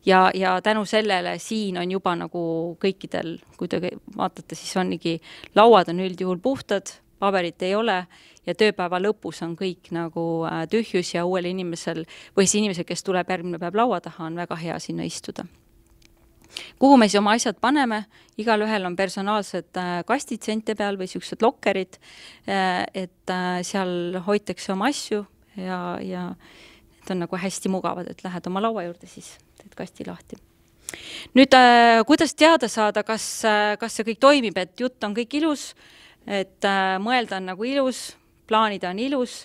Ja tänu sellele siin on juba nagu kõikidel, kui te vaatate, siis ongi lauad on üldjuhul puhtad, paberit ei ole ja tööpäeva lõpus on kõik nagu tühjus ja uuel inimesel või siis inimesel, kes tuleb järgmine päev laua taha, on väga hea sinna istuda. Kuhu me siis oma asjad paneme? Igal ühel on personaalsed kastid seinte peal või siuksed lokkerid, et seal hoitakse oma asju ja need on nagu hästi mugavad, et lähed oma laua juurde, siis teed kasti lahti. Nüüd, kuidas teada saada, kas see kõik toimib, et jutt on kõik ilus, et mõelda on nagu ilus, plaanida on ilus,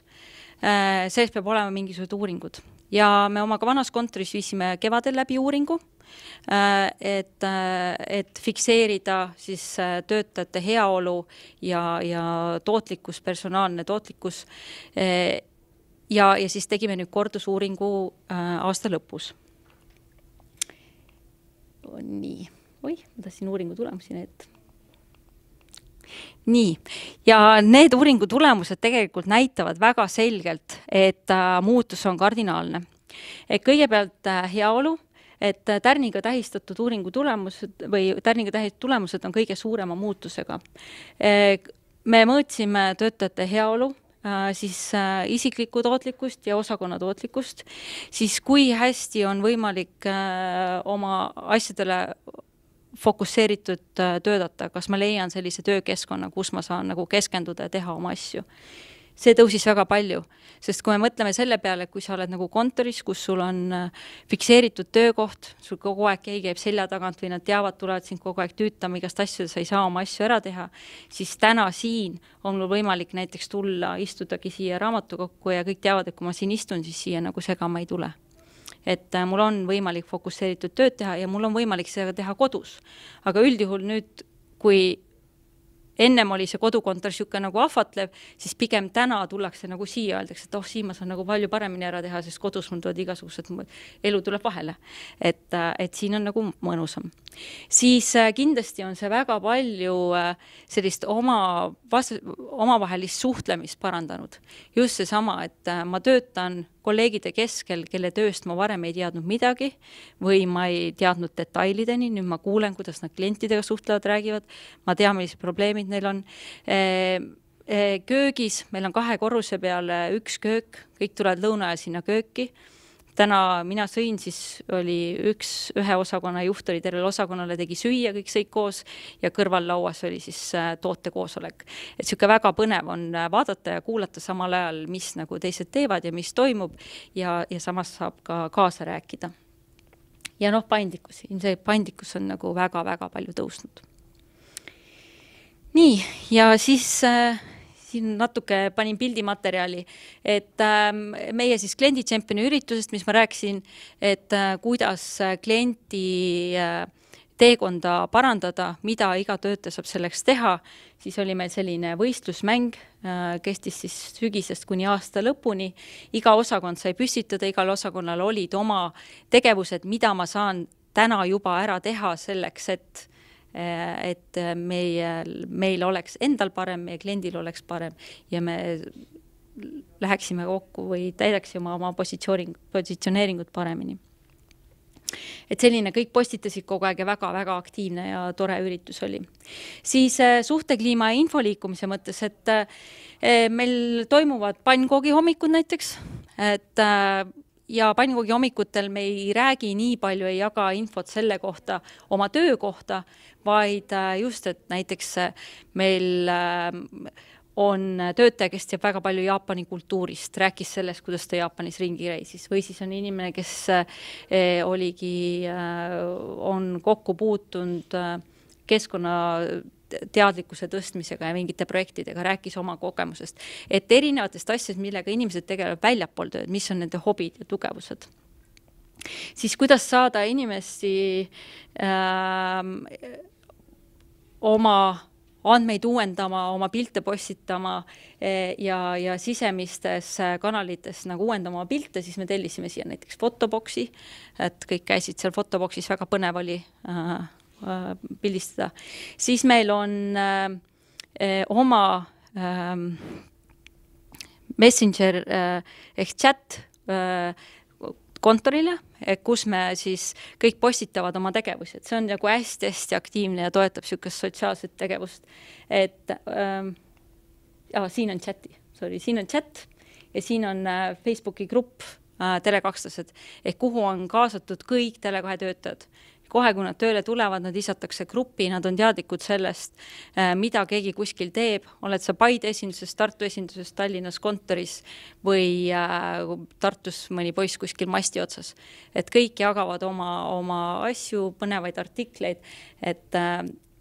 sellest peab olema mingisugused uuringud. Ja me oma vanas kontoris viisime kevadel läbi uuringu, et fikseerida siis töötajate heaolu ja tootlikkus, personaalne tootlikkus. Ja siis tegime nüüd kordusuuringu aasta lõpus. Nii, ma tahtsin uuringu tulemusi need. Nii, ja need uuringu tulemused tegelikult näitavad väga selgelt, et muutus on kardinaalne. Et kõigepealt heaolu, et tärniga tähistatud uuringu tulemused või tärniga tähistatud tulemused on kõige suurema muutusega. Me mõõtsime töötajate heaolu, siis isiklikku tootlikkust ja osakonna tootlikkust, siis kui hästi on võimalik oma asjadele fokusseeritud töötada, kas ma leian sellise töökeskkonna, kus ma saan nagu keskenduda ja teha oma asju. See tõusis väga palju, sest kui me mõtleme selle peale, kui sa oled nagu kontoris, kus sul on fikseeritud töökoht, sul kogu aeg keegi käib selja tagant või nad teavad, tulevad sind kogu aeg tüütama igast asju, sa ei saa oma asju ära teha, siis täna siin on mul võimalik näiteks tulla, istudagi siia raamatukokku ja kõik teavad, et kui ma siin istun, siis siia nagu segama ei tule. Et mul on võimalik fokusseeritud tööd teha ja mul on võimalik seda teha kodus. Aga üldjuhul nüüd, kui ennem oli see kodukontor siuke nagu ahvatlev, siis pigem täna tullakse nagu siia, öeldakse, et siin ma saan nagu palju paremini ära teha, sest kodus mul tulevad igasugused, elu tuleb vahele. Et siin on nagu mõnusam. Siis kindlasti on see väga palju sellist omavahelist suhtlemist parandanud. Just see sama, et ma töötan kolleegide keskel, kelle tööst ma varem ei teadnud midagi või ma ei teadnud detailideni, nüüd ma kuulen, kuidas nad klientidega suhtlevad, räägivad, ma tean, millised probleemid neil on. Köögis, meil on 2 korruse peal üks köök, kõik tulevad lõuna ajal sinna kööki. Täna mina sõin, siis oli ühe osakonna juht oli tervel osakonnale, tegi süüa, kõik sõid koos ja kõrval lauas oli siis tootekoosolek. Et siuke väga põnev on vaadata ja kuulata samal ajal, mis nagu teised teevad ja mis toimub ja samas saab ka kaasa rääkida. Ja paindlikkus, see paindlikkus on nagu väga-väga palju tõusnud. Nii, ja siis siin natuke panin pildimaterjali, et meie siis kliendi tšempioni üritusest, mis ma rääkisin, et kuidas klienti teekonda parandada, mida iga töötaja saab selleks teha, siis oli meil selline võistlusmäng, kestis siis sügisest kuni aasta lõpuni. Iga osakond sai püstitada, igal osakonnal olid oma tegevused, mida ma saan täna juba ära teha selleks, et meil oleks endal parem, meie kliendil oleks parem ja me läheksime kokku või täidaksime oma positsioneeringut paremini. Et selline kõik postitasid kogu aeg ja väga-väga aktiivne ja tore üritus oli. Siis suhtekliima ja infoliikumise mõttes, et meil toimuvad pannkoogi hommikud näiteks, et ja pannkoogi hommikutel me ei räägi nii palju, ei jaga infot selle kohta, oma töö kohta, vaid just, et näiteks meil on töötaja, kes teab väga palju Jaapani kultuurist, rääkis sellest, kuidas ta Jaapanis ringi reisis, või siis on inimene, kes on kokku puutunud keskkonna teadlikkuse tõstmisega ja mingite projektidega, rääkis oma kogemusest. Et erinevatest asjad, millega inimesed tegelevad väljapool tööd, mis on nende hobid ja tugevused. Siis kuidas saada inimesi oma andmeid uuendama, oma pilte postitama ja sisemistes kanalites nagu uuendama oma pilte, siis me tellisime siia näiteks fotoboksi, et kõik käisid seal fotoboksis, väga põnev oli pildistada. Siis meil on oma Messenger ehk chat kontorile, kus me siis kõik postitavad oma tegevusi. See on nagu hästi-hästi aktiivne ja toetab siukest sotsiaalset tegevust. Et siin on chat ja siin on Facebooki grupp Tele2-lased, ehk kuhu on kaasatud kõik Tele2 töötajad. Kohe, kui nad tööle tulevad, nad lisatakse gruppi, nad on teadlikud sellest, mida keegi kuskil teeb, oled sa Paide esinduses, Tartu esinduses, Tallinnas kontoris või Tartus mõni poiss kuskil masti otsas. Et kõik jagavad oma asju, põnevaid artikleid, et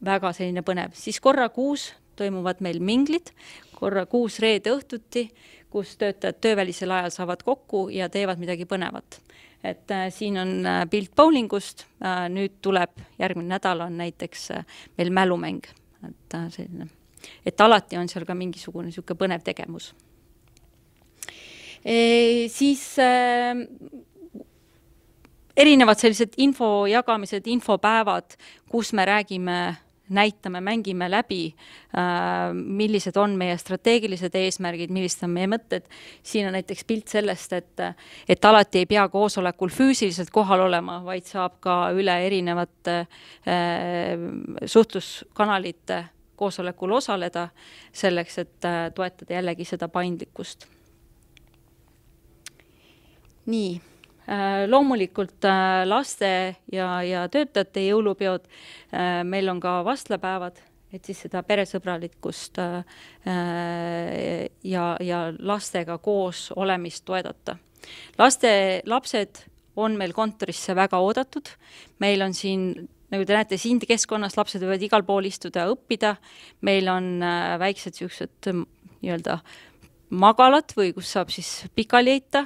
väga selline põnev. Siis korra kuus toimuvad meil minglid, korra kuus reede õhtuti, kus töötajad töövälisel ajal saavad kokku ja teevad midagi põnevat. Et siin on pilt bowlingust, nüüd tuleb järgmine nädal on näiteks meil mälumäng, et alati on seal ka mingisugune niisugune põnev tegevus. Siis erinevad sellised info jagamised, infopäevad, kus me räägime, näitame, mängime läbi, millised on meie strateegilised eesmärgid, millised on meie mõtted. Siin on näiteks pilt sellest, et alati ei pea koosolekul füüsiliselt kohal olema, vaid saab ka üle erinevate suhtluskanalite koosolekul osaleda selleks, et toetada jällegi seda paindlikkust. Nii. Loomulikult laste ja töötajate jõulupeod, meil on ka vastlapäevad, et siis seda peresõbralikkust ja lastega koos olemist toedata. Lapsed on meil kontorisse väga oodatud, meil on siin, nagu te näete, siin keskkonnas lapsed võivad igal pool istuda ja õppida, meil on väiksed siuksed nii-öelda magalad või kus saab siis pikali heita,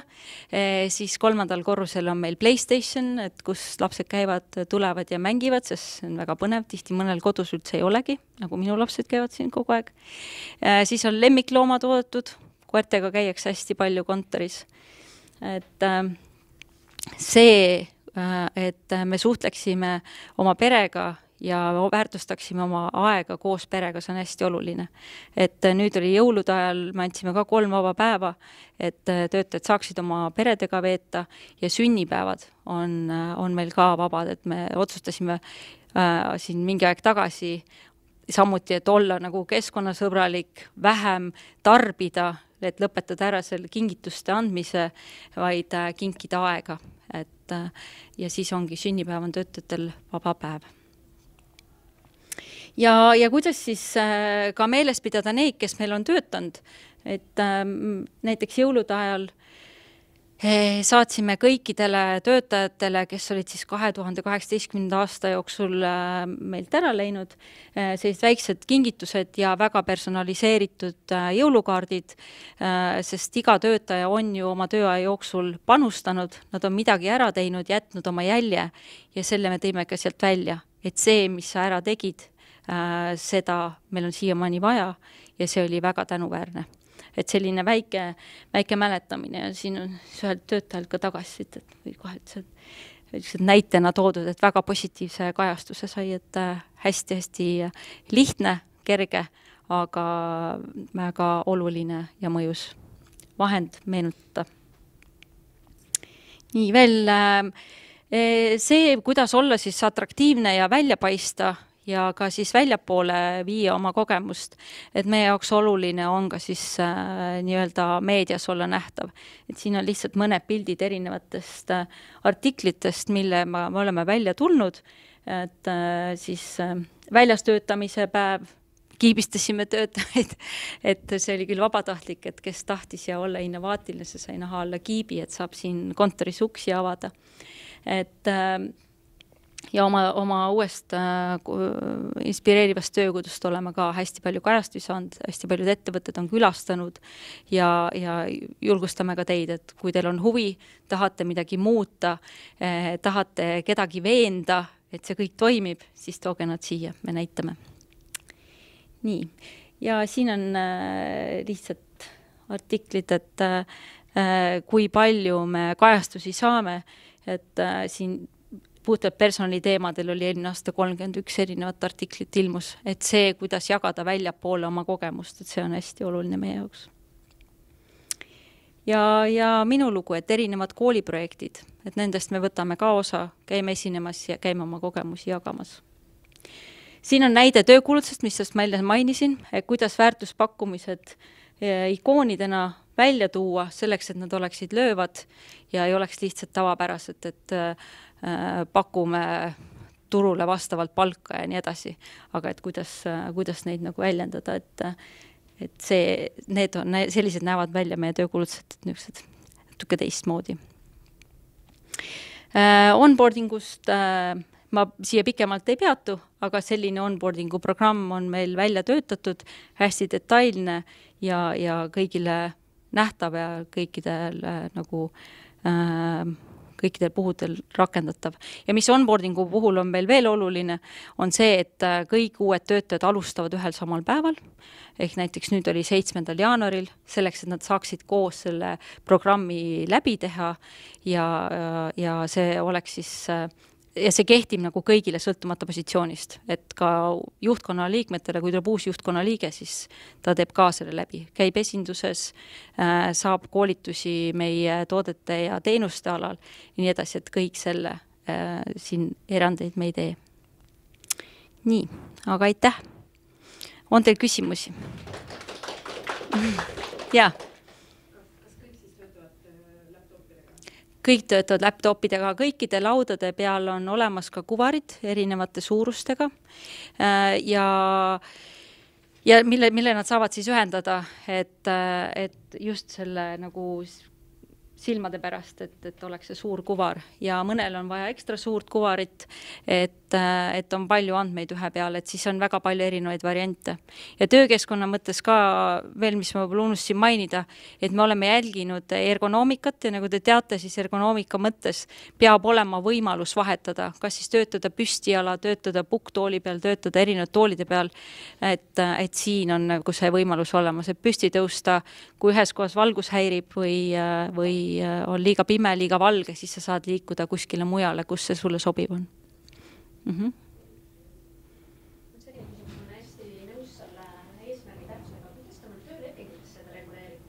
siis 3. korrusel on meil PlayStation, et kus lapsed käivad, tulevad ja mängivad, sest see on väga põnev, tihti mõnel kodus üldse ei olegi, nagu minu lapsed käivad siin kogu aeg. Siis on lemmikloomad oodatud, koertega käiakse hästi palju kontoris. Et see, et me suhtleksime oma perega ja väärtustaksime oma aega koos perega, see on hästi oluline. Et nüüd oli jõulude ajal, me andsime ka 3 vaba päeva, et töötajad saaksid oma peredega veeta ja sünnipäevad on meil ka vabad, et me otsustasime siin mingi aeg tagasi samuti, et olla nagu keskkonnasõbralik, vähem tarbida, et lõpetada ära selle kingituste andmise, vaid kinkida aega. Ja siis ongi sünnipäev on töötajatel vaba päev. Ja kuidas siis ka meeles pidada neid, kes meil on töötanud, et näiteks jõulude ajal saatsime kõikidele töötajatele, kes olid siis 2018. aasta jooksul meilt ära läinud, sellised väiksed kingitused ja väga personaliseeritud jõulukaardid, sest iga töötaja on ju oma tööaja jooksul panustanud, nad on midagi ära teinud, jätnud oma jälje ja selle me tõime ka sealt välja, et see, mis sa ära tegid, seda meil on siiamaani vaja ja see oli väga tänuväärne. Et selline väike mäletamine ja siin on ühelt töötajalt ka tagasi, või kohe näitena toodud, et väga positiivse kajastuse sai, et hästi-hästi lihtne, kerge, aga väga oluline ja mõjus vahend meenutada. Nii veel see, kuidas olla siis atraktiivne ja välja paista ja ka siis väljapoole viia oma kogemust, et meie jaoks oluline on ka siis nii-öelda meedias olla nähtav. Et siin on lihtsalt mõned pildid erinevatest artiklitest, mille me oleme välja tulnud, et siis väljas töötamise päev, kiibistasime töötajaid, et see oli küll vabatahtlik, et kes tahtis ja olla innovaatiline, see sai naha alla kiibi, et saab siin kontoris uksi avada. Et ja oma uuest inspireerivast töökudust oleme ka hästi palju kajastusi saanud, hästi paljud ettevõtted on külastanud ja julgustame ka teid, et kui teil on huvi, tahate midagi muuta, tahate kedagi veenda, et see kõik toimib, siis tooge nad siia, me näitame. Nii, ja siin on lihtsalt artiklid, et kui palju me kajastusi saame, et siin puhtalt personaliteemadel oli eelmine aasta 31 erinevat artiklit ilmus, et see, kuidas jagada väljapoole oma kogemust, et see on hästi oluline meie jaoks. Ja minu lugu, et erinevad kooliprojektid, et nendest me võtame ka osa, käime esinemas ja käime oma kogemusi jagamas. Siin on näide töökuulutusest, mis just ma mainisin, kuidas väärtuspakkumised ikoonidena välja tuua selleks, et nad oleksid löövad ja ei oleks lihtsalt tavapärased, et pakume turule vastavalt palka ja nii edasi. Aga et kuidas neid nagu väljendada, et sellised näevad välja meie töökuulutused, niisugused natuke teistmoodi. Onboardingust ma siia pikemalt ei peatu, aga selline onboardingu programm on meil välja töötatud, hästi detailne ja kõigile nähtav ja kõikidel puhudel rakendatav. Ja mis onboardingu puhul on meil veel oluline, on see, et kõik uued töötajad alustavad ühel samal päeval, ehk näiteks nüüd oli 7. jaanuaril, selleks, et nad saaksid koos selle programmi läbi teha ja see oleks siis ja see kehtib nagu kõigile sõltumata positsioonist, et ka juhtkonna liikmetele, kui tuleb uus juhtkonna liige, siis ta teeb ka selle läbi. Käib esinduses, saab koolitusi meie toodete ja teenuste alal ja nii edasi, et kõik selle siin erandeid me ei tee. Nii, aga aitäh. On teil küsimusi? Jaa. Kõik töötavad laptopidega, kõikide laudade peal on olemas ka kuvarid erinevate suurustega ja mille nad saavad siis ühendada, et just selle nagu silmade pärast, et oleks see suur kuvar ja mõnel on vaja ekstra suurt kuvarit, et on palju andmeid ühe peale, et siis on väga palju erinevaid variante. Ja töökeskkonna mõttes ka veel, mis ma võib-olla unustasin mainida, et me oleme jälginud ergonoomikat ja nagu te teate, siis ergonoomika mõttes peab olema võimalus vahetada, kas siis töötada püstiala, töötada pukktooli peal, töötada erinevad toolide peal, et siin on nagu see võimalus olemas, et püsti tõusta, kui ühes kohas valgus häirib või on liiga pime, liiga valge, siis sa saad liikuda kuskile mujale, kus see sulle sobib on. Selline küsimus on hästi nõus selle eesmärgi täpsusega. Kuidas ta töölepingutes seda reguleerib?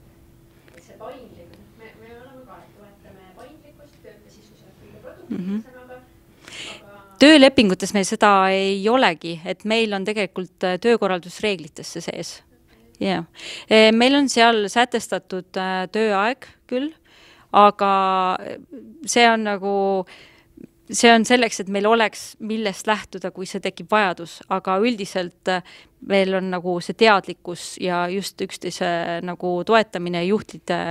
Et see paindlik, me oleme ka, et toetame paindlikkust, tööte sisuse kõige produktiivsem, aga töölepingutes meil seda ei olegi, et meil on tegelikult töökorraldusreeglitesse sees. Yeah. Meil on seal sätestatud tööaeg küll, aga see on selleks, et meil oleks millest lähtuda, kui see tekib vajadus, aga üldiselt meil on nagu see teadlikkus ja just üksteise nagu toetamine juhtide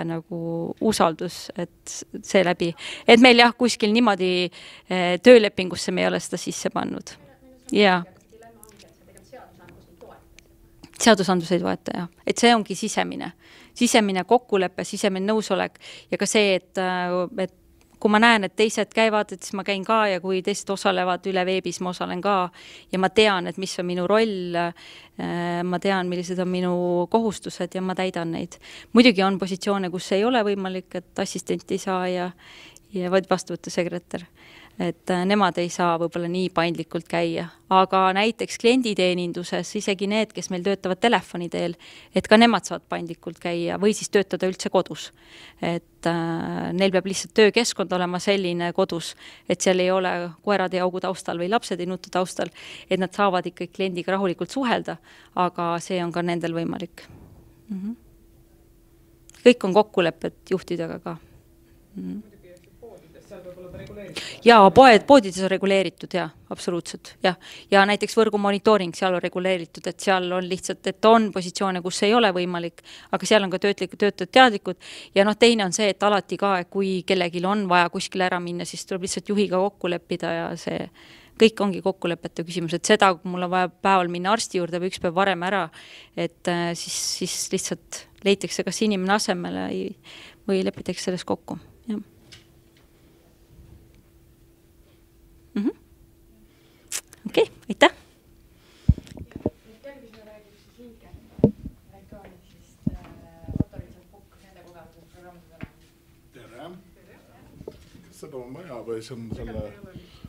nagu usaldus, et see läbi. Et meil jah, kuskil niimoodi töölepingusse me ei ole seda sisse pannud. Jaa. Seadusandlus ei toeta, jah. Et see ongi sisemine kokkulepe, sisemine nõusolek ja ka see, et kui ma näen, et teised käivad, et siis ma käin ka ja kui teised osalevad üle veebis, ma osalen ka ja ma tean, et mis on minu roll, ma tean, millised on minu kohustused ja ma täidan neid. Muidugi on positsioone, kus ei ole võimalik, et assistent ei saa ja vaid vastuvõtte sekretär. Et nemad ei saa võib-olla nii paindlikult käia, aga näiteks klienditeeninduses isegi need, kes meil töötavad telefoni teel, et ka nemad saavad paindlikult käia või siis töötada üldse kodus. Et neil peab lihtsalt töökeskkond olema selline kodus, et seal ei ole koerad ei augu taustal või lapsed ei nutu taustal, et nad saavad ikka kliendiga rahulikult suhelda, aga see on ka nendel võimalik. Kõik on kokkulepped juhtidega ka. Jaa, poodides on reguleeritud, jah, absoluutselt, jah. Ja näiteks võrgu monitooring seal on reguleeritud, et seal on lihtsalt, et on positsioone, kus ei ole võimalik, aga seal on ka töötajad teadlikud ja teine on see, et alati ka, kui kellegil on vaja kuskile ära minna, siis tuleb lihtsalt juhiga kokku leppida ja see kõik ongi kokkulepete küsimus, et seda, kui mul on vaja päeval minna arsti juurde või üks päev varem ära, et siis lihtsalt leitakse kas inimene asemele või lepitakse selles kokku, jah. Okei, aitäh! Järgmisena räägib siis Inke elektroonilisest autoriselt pukk nende kogemused programmidele. Tere! Kas seda on vaja või see on selle...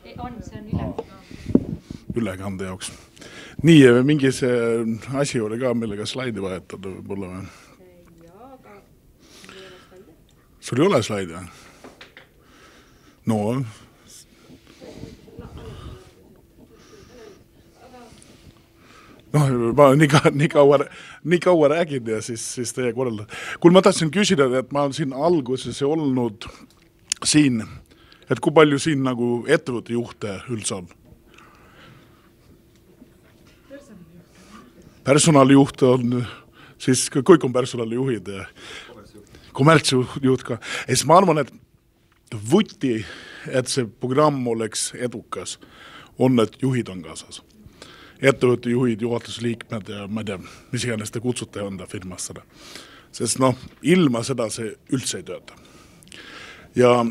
See on ülekande jaoks. Nii, mingi see asi oli ka, millega slaidi vahetada võib-olla või? Sul ei ole slaidi või? No... ma nii kaua räägin ja siis teie korraldada. Kui ma tahtsin küsida, et ma olen siin alguses olnud siin, et kui palju siin nagu ettevõtte juhte üldse on? Personalijuht on, siis kõik on personalijuhid ja kommertsjuht ka. Ja siis ma arvan, et võti, et see programm oleks edukas, on, et juhid on kaasas. Ettevõtte juhid, juhatusliikmed ja ma ei tea, mis iganes te kutsute enda firmast seda. Sest ilma seda see üldse ei tööta. Ja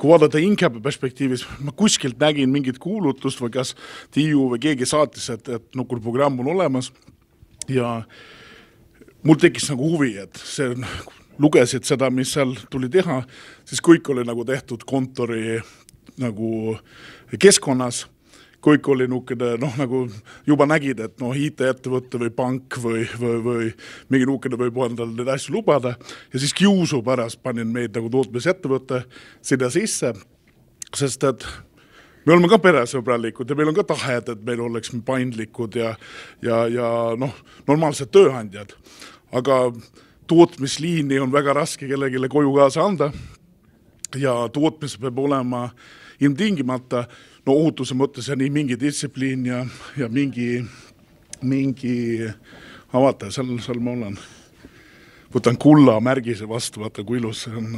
kui vaadata Incapi perspektiivis, ma kuskilt nägin mingit kuulutust või kas Tiiu või keegi saatis, et kui programm on olemas ja mul tekkis nagu huvi, et see lugesid seda, mis seal tuli teha, siis kõik oli nagu tehtud kontori nagu keskkonnas, kõik oli nuukene, nagu juba nägid, et IT-ettevõtte või pank või mingi nuukene võib endale neid asju lubada ja siis kiusu pärast panin meid nagu tootmisettevõtte sinna sisse, sest et me oleme ka peresõbralikud ja meil on ka tahet, et meil oleks paindlikud ja normaalsed tööandjad, aga tootmisliini on väga raske kellegile koju kaasa anda ja tootmis peab olema ilmtingimata ohutuse mõttes ja nii mingi distsipliin ja mingi avata, seal ma olen. Võtan kulla märgise vastu, vaata kui ilus see on.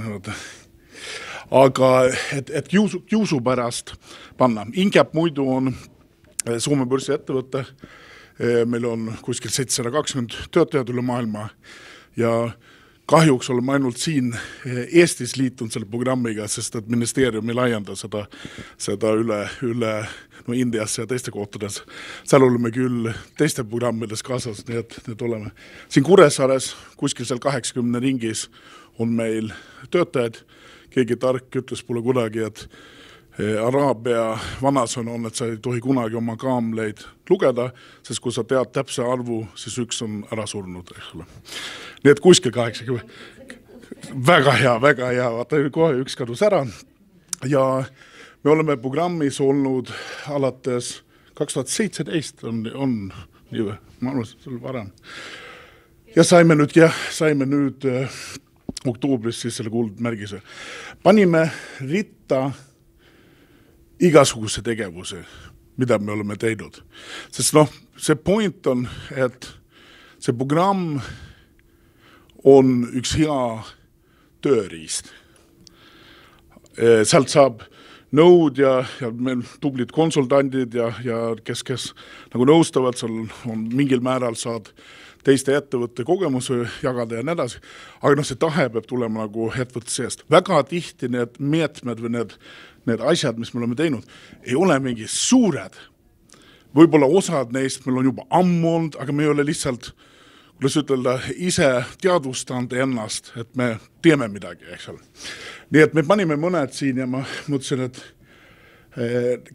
Aga et kiusu pärast panna. Incap muidu on Soome börsi ettevõte. Meil on kuskil 720 töötajad üle maailma ja kahjuks oleme ainult siin Eestis liitunud selle programmiga, sest et ministeerium ei laienda seda üle Indiasse ja teiste kohtades. Seal oleme küll teiste programmides kaasas, nii et oleme. Siin Kuressaares kuskil seal 80 ringis on meil töötajad. Keegi tark ütles pole kunagi, et Araabia vanasõna on, et sa ei tohi kunagi oma kaamleid lugeda, sest kui sa tead täpse arvu, siis üks on ära surnud. Nii et kuskil 80. Väga hea. Vaata, kohe üks kadus ära. Ja me oleme programmis olnud alates 2017 on nii või? Ma arvan, see oli varem. Ja saime nüüd oktoobris siis selle kuldmärgise. Panime ritta igasuguse tegevuse, mida me oleme teinud. Sest see point on, et see programm on üks hea tööriist. Sealt saab nõud ja meil tublid konsultandid ja kes nagu nõustavad, seal on mingil määral saad teiste ettevõtte kogemuse jagada ja nii edasi. Aga see tahe peab tulema nagu ettevõtte seest. Väga tihti need meetmed või need asjad, mis me oleme teinud, ei ole mingi suured. Võib-olla osad neist meil on juba ammu olnud, aga me ei ole lihtsalt, kuidas ütelda, ise teadvustanud ennast, et me teeme midagi, eks ole. Nii et me panime mõned siin ja ma mõtlesin, et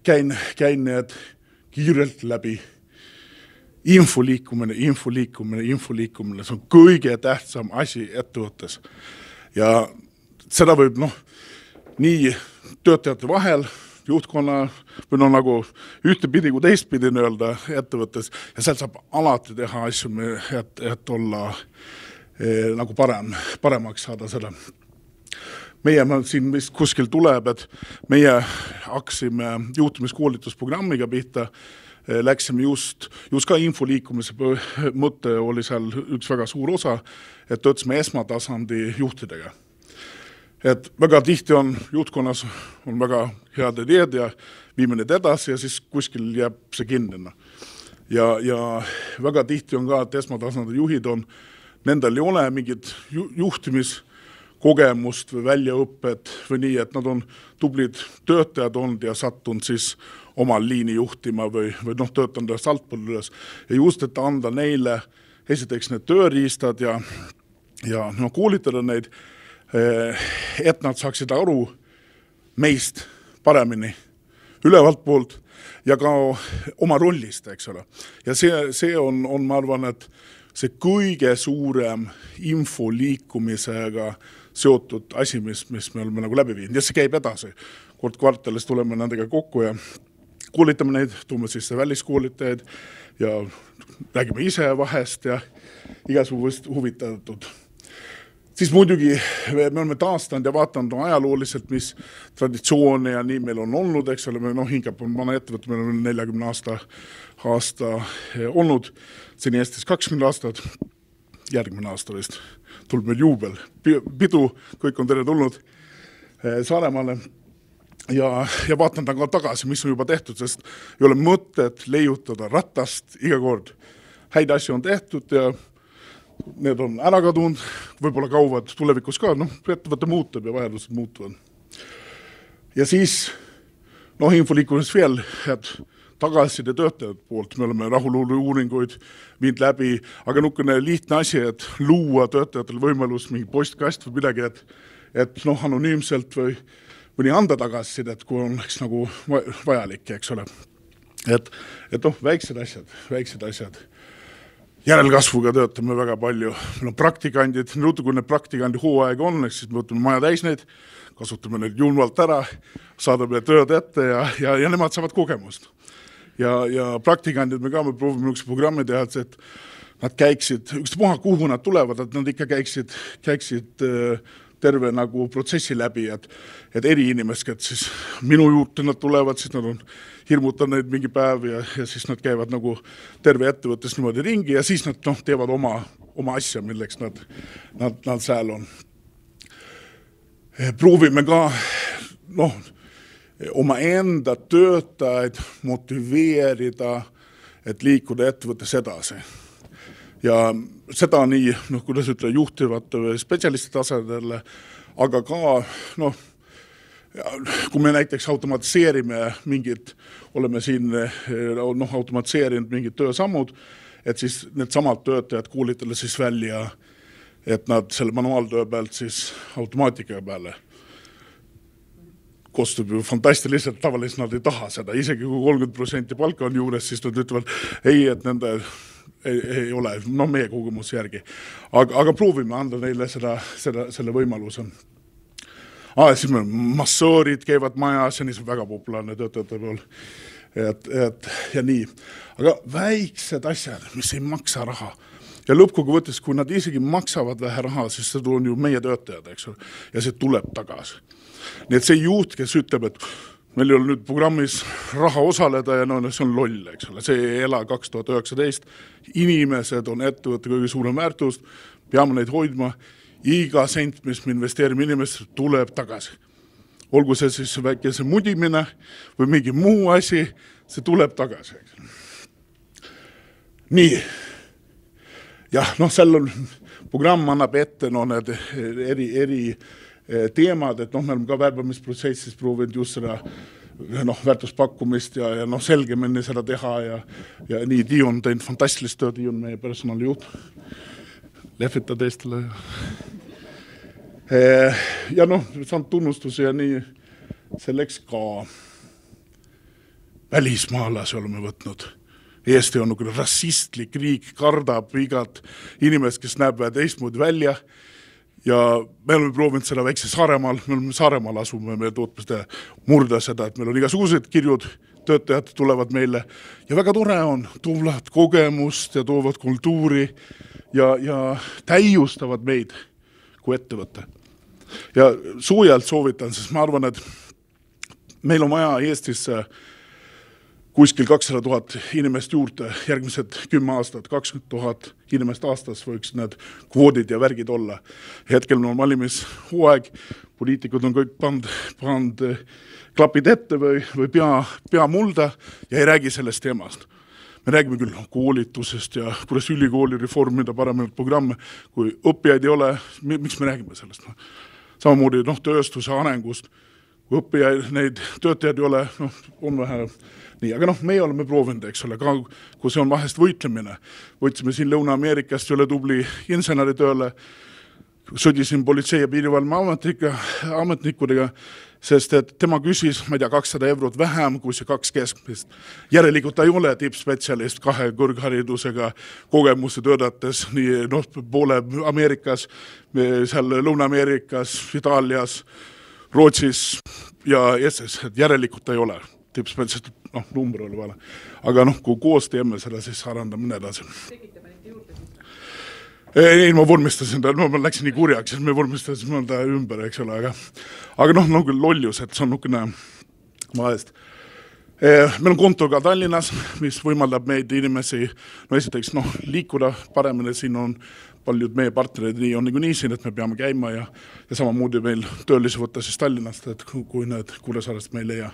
käin need kiirelt läbi. Info liikumine, see on kõige tähtsam asi ettevõttes. Ja seda võib nii töötajate vahel, juhtkonna või nagu ühtepidi kui teistpidi öelda ettevõttes ja seal saab alati teha asju, et olla nagu paremaks saada seda. Meie siin vist kuskil tuleb, et meie hakkasime juhtimiskoolitusprogrammiga pihta, läksime just ka infoliikumise mõte oli seal üks väga suur osa, et töötasime esmatasandi juhtidega. Et väga tihti on juhtkonnas on väga head ideed ja viime need edasi ja siis kuskil jääb see kinni. Ja väga tihti on ka, et esmatasandi juhid on, nendel ei ole mingit juhtimiskogemust või väljaõppet või nii, et nad on tublid töötajad olnud ja sattunud siis omal liini juhtima või töötanud altpoolt üles. Ja just, et anda neile esiteks need tööriistad ja koolitada neid, et nad saaksid aru meist paremini ülevalt poolt ja ka oma rollist, eks ole. Ja see on, ma arvan, et see kõige suurem info liikumisega seotud asi, mis me oleme nagu läbi viinud. Ja see käib edasi. Kord kvartalis tuleme nendega kokku ja koolitame neid, tuume sisse väliskoolitajaid ja räägime ise vahest ja igasugust huvitatud. Siis muidugi me oleme taastanud ja vaatanud ajalooliselt, mis traditsioone ja nii meil on olnud, eks ole, Hingap on vana ettevõte, meil on 40 aasta olnud, seni Eestis 20 aastat, järgmine aasta vist tuleb meil juubel, pidu, kõik on tere tulnud Saaremaale ja vaatan ka tagasi, mis on juba tehtud, sest ei ole mõtet leiutada ratast iga kord. Häid asju on tehtud ja need on ära kadunud, võib-olla kauvad tulevikus ka, ettevõte muutub ja vajadused muutuvad. Ja siis, infoliikumis veel, et tagasiside töötajad poolt, me oleme rahulolu uuringuid viinud läbi, aga niisugune lihtne asi, et luua töötajatel võimalus mingi postkast või midagi, et anonüümselt või anda tagasisidet, kui on nagu vajalik, eks ole. Et väiksed asjad. Järelkasvuga töötame väga palju. Meil on praktikandid, kui need praktikandi hooaeg on, siis me võtame maja täis neid, kasutame neid julmalt ära, saadame tööd ette ja nemad saavad kogemust. Ja praktikandid me proovime üks programmi teha, et nad käiksid, ükspuha kuhu nad tulevad, et nad ikka käiksid terve nagu protsessi läbi, et eri inimesed, et siis minu juurde nad tulevad, siis nad on hirmutan neid mingi päev ja siis nad käivad nagu terve ettevõttes niimoodi ringi ja siis nad teevad oma asja, milleks nad seal on. Proovime ka oma enda töötajaid motiveerida, et liikuda ettevõttes edasi. Ja seda nii, kuidas ütle, juhtivate spetsialistide tasadele, aga ka, kui me näiteks automatiseerime mingid, oleme siin automatiseerinud mingid töösammud, et siis need samad töötajad koolitele siis välja, et nad selle manuaaltöö pealt siis automaatika peale kostub ju fantastiliselt, tavaliselt nad ei taha seda, isegi kui 30% palka on juures, siis nad ütlevad, ei, et nende ei ole, meie kogemus järgi. Aga proovime anda neile selle võimaluse. Siis meil massoorid käivad majas ja nii see on väga populaarne töötajate pool. Ja nii. Aga väiksed asjad, mis ei maksa raha. Ja lõppkokkuvõttes, kui nad isegi maksavad vähe raha, siis see on ju meie töötajad, eks ole, ja see tuleb tagasi. Nii et see juht, kes ütleb, et meil ei ole nüüd programmis raha osaleda ja see on loll, eks ole, see ei ela 2019. Inimesed on ettevõtte kõige suurem väärtus, peame neid hoidma, iga sent, mis me investeerime inimesed, tuleb tagasi. Olgu see siis väikese mudimine või mingi muu asi, see tuleb tagasi. Nii. Jah, seal on, programm annab ette need eri teemad, et me oleme ka värbamisprotsessis proovinud just seda väärtuspakkumist ja selgemini seda teha ja nii Dion teinud fantastilist tööd, Dion meie personalijuht, lehvita teistele. Ja saanud tunnustusi ja nii selleks ka välismaalasi oleme võtnud. Eesti on rassistlik riik, kardab igat inimest, kes näeb teistmoodi välja ja me oleme proovinud seda väikse Saaremaal, me oleme Saaremaal asume, me tootme murda seda, et meil on igasugused kirjud, töötajad tulevad meile ja väga tore on, toovad kogemust ja toovad kultuuri ja täiustavad meid kui ettevõtte. Ja soojalt soovitan, sest ma arvan, et meil on vaja Eestis kuskil 200 000 inimest juurde, järgmised 10 aastat, 20 000 inimest aastas võiks need kvoodid ja värgid olla. Hetkel on valimishooaeg, poliitikud on kõik pand klapid ette või pea mulda ja ei räägi sellest teemast. Me räägime küll koolitusest ja kuidas ülikooli reformida paremalt programme, kui õppijaid ei ole, miks me räägime sellest? Samamoodi tööstuse arengust, kui õppijaid, neid töötajaid ei ole, on vähe nii, aga meie oleme proovinud, eks ole, ka kui see on vahest võitlemine. Võtsime siin Lõuna-Ameerikast üle tubli inseneritööle, sõdisin politsei- ja piirivalve ametnikudega, sest et tema küsis, ma ei tea, 200 eurot vähem kui see 2 keskmist. Järelikult ta ei ole tippspetsialist 2 kõrgharidusega kogemusse töödates, nii poole Ameerikas, seal Lõuna-Ameerikas, Itaalias, Rootsis ja Eestis, et järelikult ta ei ole tippspetsialist. number oli vale. Aga kui koos teeme selle, siis arendame nii edasi. Ei, ma vormistasin ta, ma läksin nii kurjaks, et me vormistasime ta ümber, eks ole, aga nagu loljus, et see on nukene vahest. Meil on kontor ka Tallinnas, mis võimaldab meid inimesi, esiteks liikuda paremini, siin on paljud meie partnerid on nii siin, et me peame käima ja samamoodi meil töölisi võtta siis Tallinnast, et kui need Kuressaarest meil ja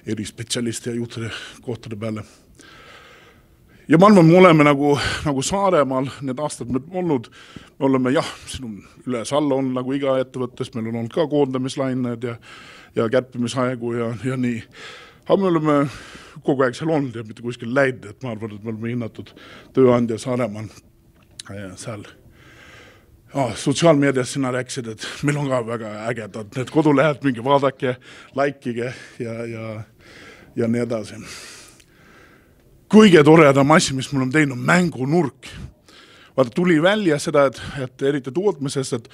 eri spetsialisti ja juhtide kohtade peale. Ja ma arvan, me oleme nagu Saaremaal need aastad olnud, me oleme siin on üles alla on nagu iga ettevõttes, meil on olnud ka koondamislained ja kärpimisaegu ja nii. Aga me oleme kogu aeg seal olnud ja mitte kuskil läinud, et ma arvan, et me oleme hinnatud tööandja Saaremaal seal. Sotsiaalmeedias sina rääkisid, et meil on ka väga ägedad need kodulehed, mingi vaadake, likeige ja nii edasi. Kõige toredam asi, mis mul on teinud, mängunurk. Vaata, tuli välja seda, et eriti tootmises, et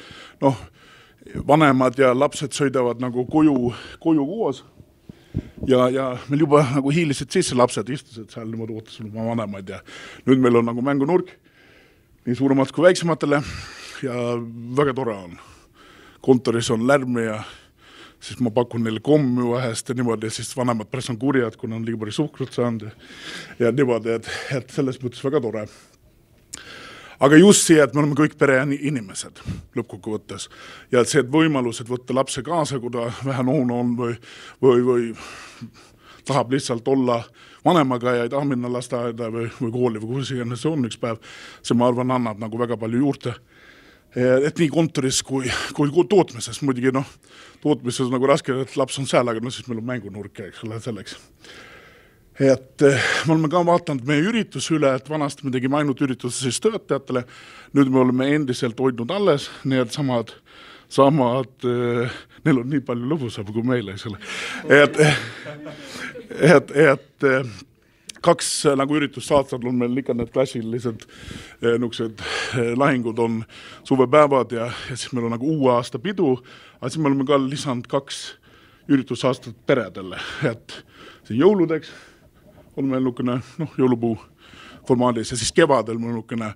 vanemad ja lapsed sõidavad nagu koju koos ja meil juba nagu hiilisid sisse lapsed istusid seal, niimoodi ootasid oma vanemaid ja nüüd meil on nagu mängunurk nii suuremad kui väiksematele ja väga tore on. Kontoris on lärmi ja siis ma pakun neile kommi vahest ja niimoodi, siis vanemad pärast on kurjad, kuna on liiga palju suhkrut saanud ja niimoodi, et selles mõttes väga tore. Aga just see, et me oleme kõik pere inimesed lõppkokkuvõttes ja see, et võimalused võtta lapse kaasa, kui ta vähe nohune on või tahab lihtsalt olla vanemaga ja ei taha minna lasteaeda või kooli või kus iganes see on üks päev, see ma arvan annab nagu väga palju juurde. Et nii kontoris kui tootmises, muidugi tootmises on nagu raske, et laps on seal, aga siis meil on mängunurk, eks ole, selleks. Et me oleme ka vaatanud meie ürituse üle, et vanasti me tegime ainult ürituse siis töötajatele, nüüd me oleme endiselt hoidnud alles, nii et samad, neil on nii palju lõbusam kui meile, eks ole. Et 2 nagu üritussaatad on meil ikka need klassilised nukesed lahingud on suvepäevad ja siis meil on nagu uue aasta pidu, aga siis me oleme ka lisanud 2 üritusaastat peredele, et see jõuludeks on meil nukene jõulupuu formaadis ja siis kevadel me nukene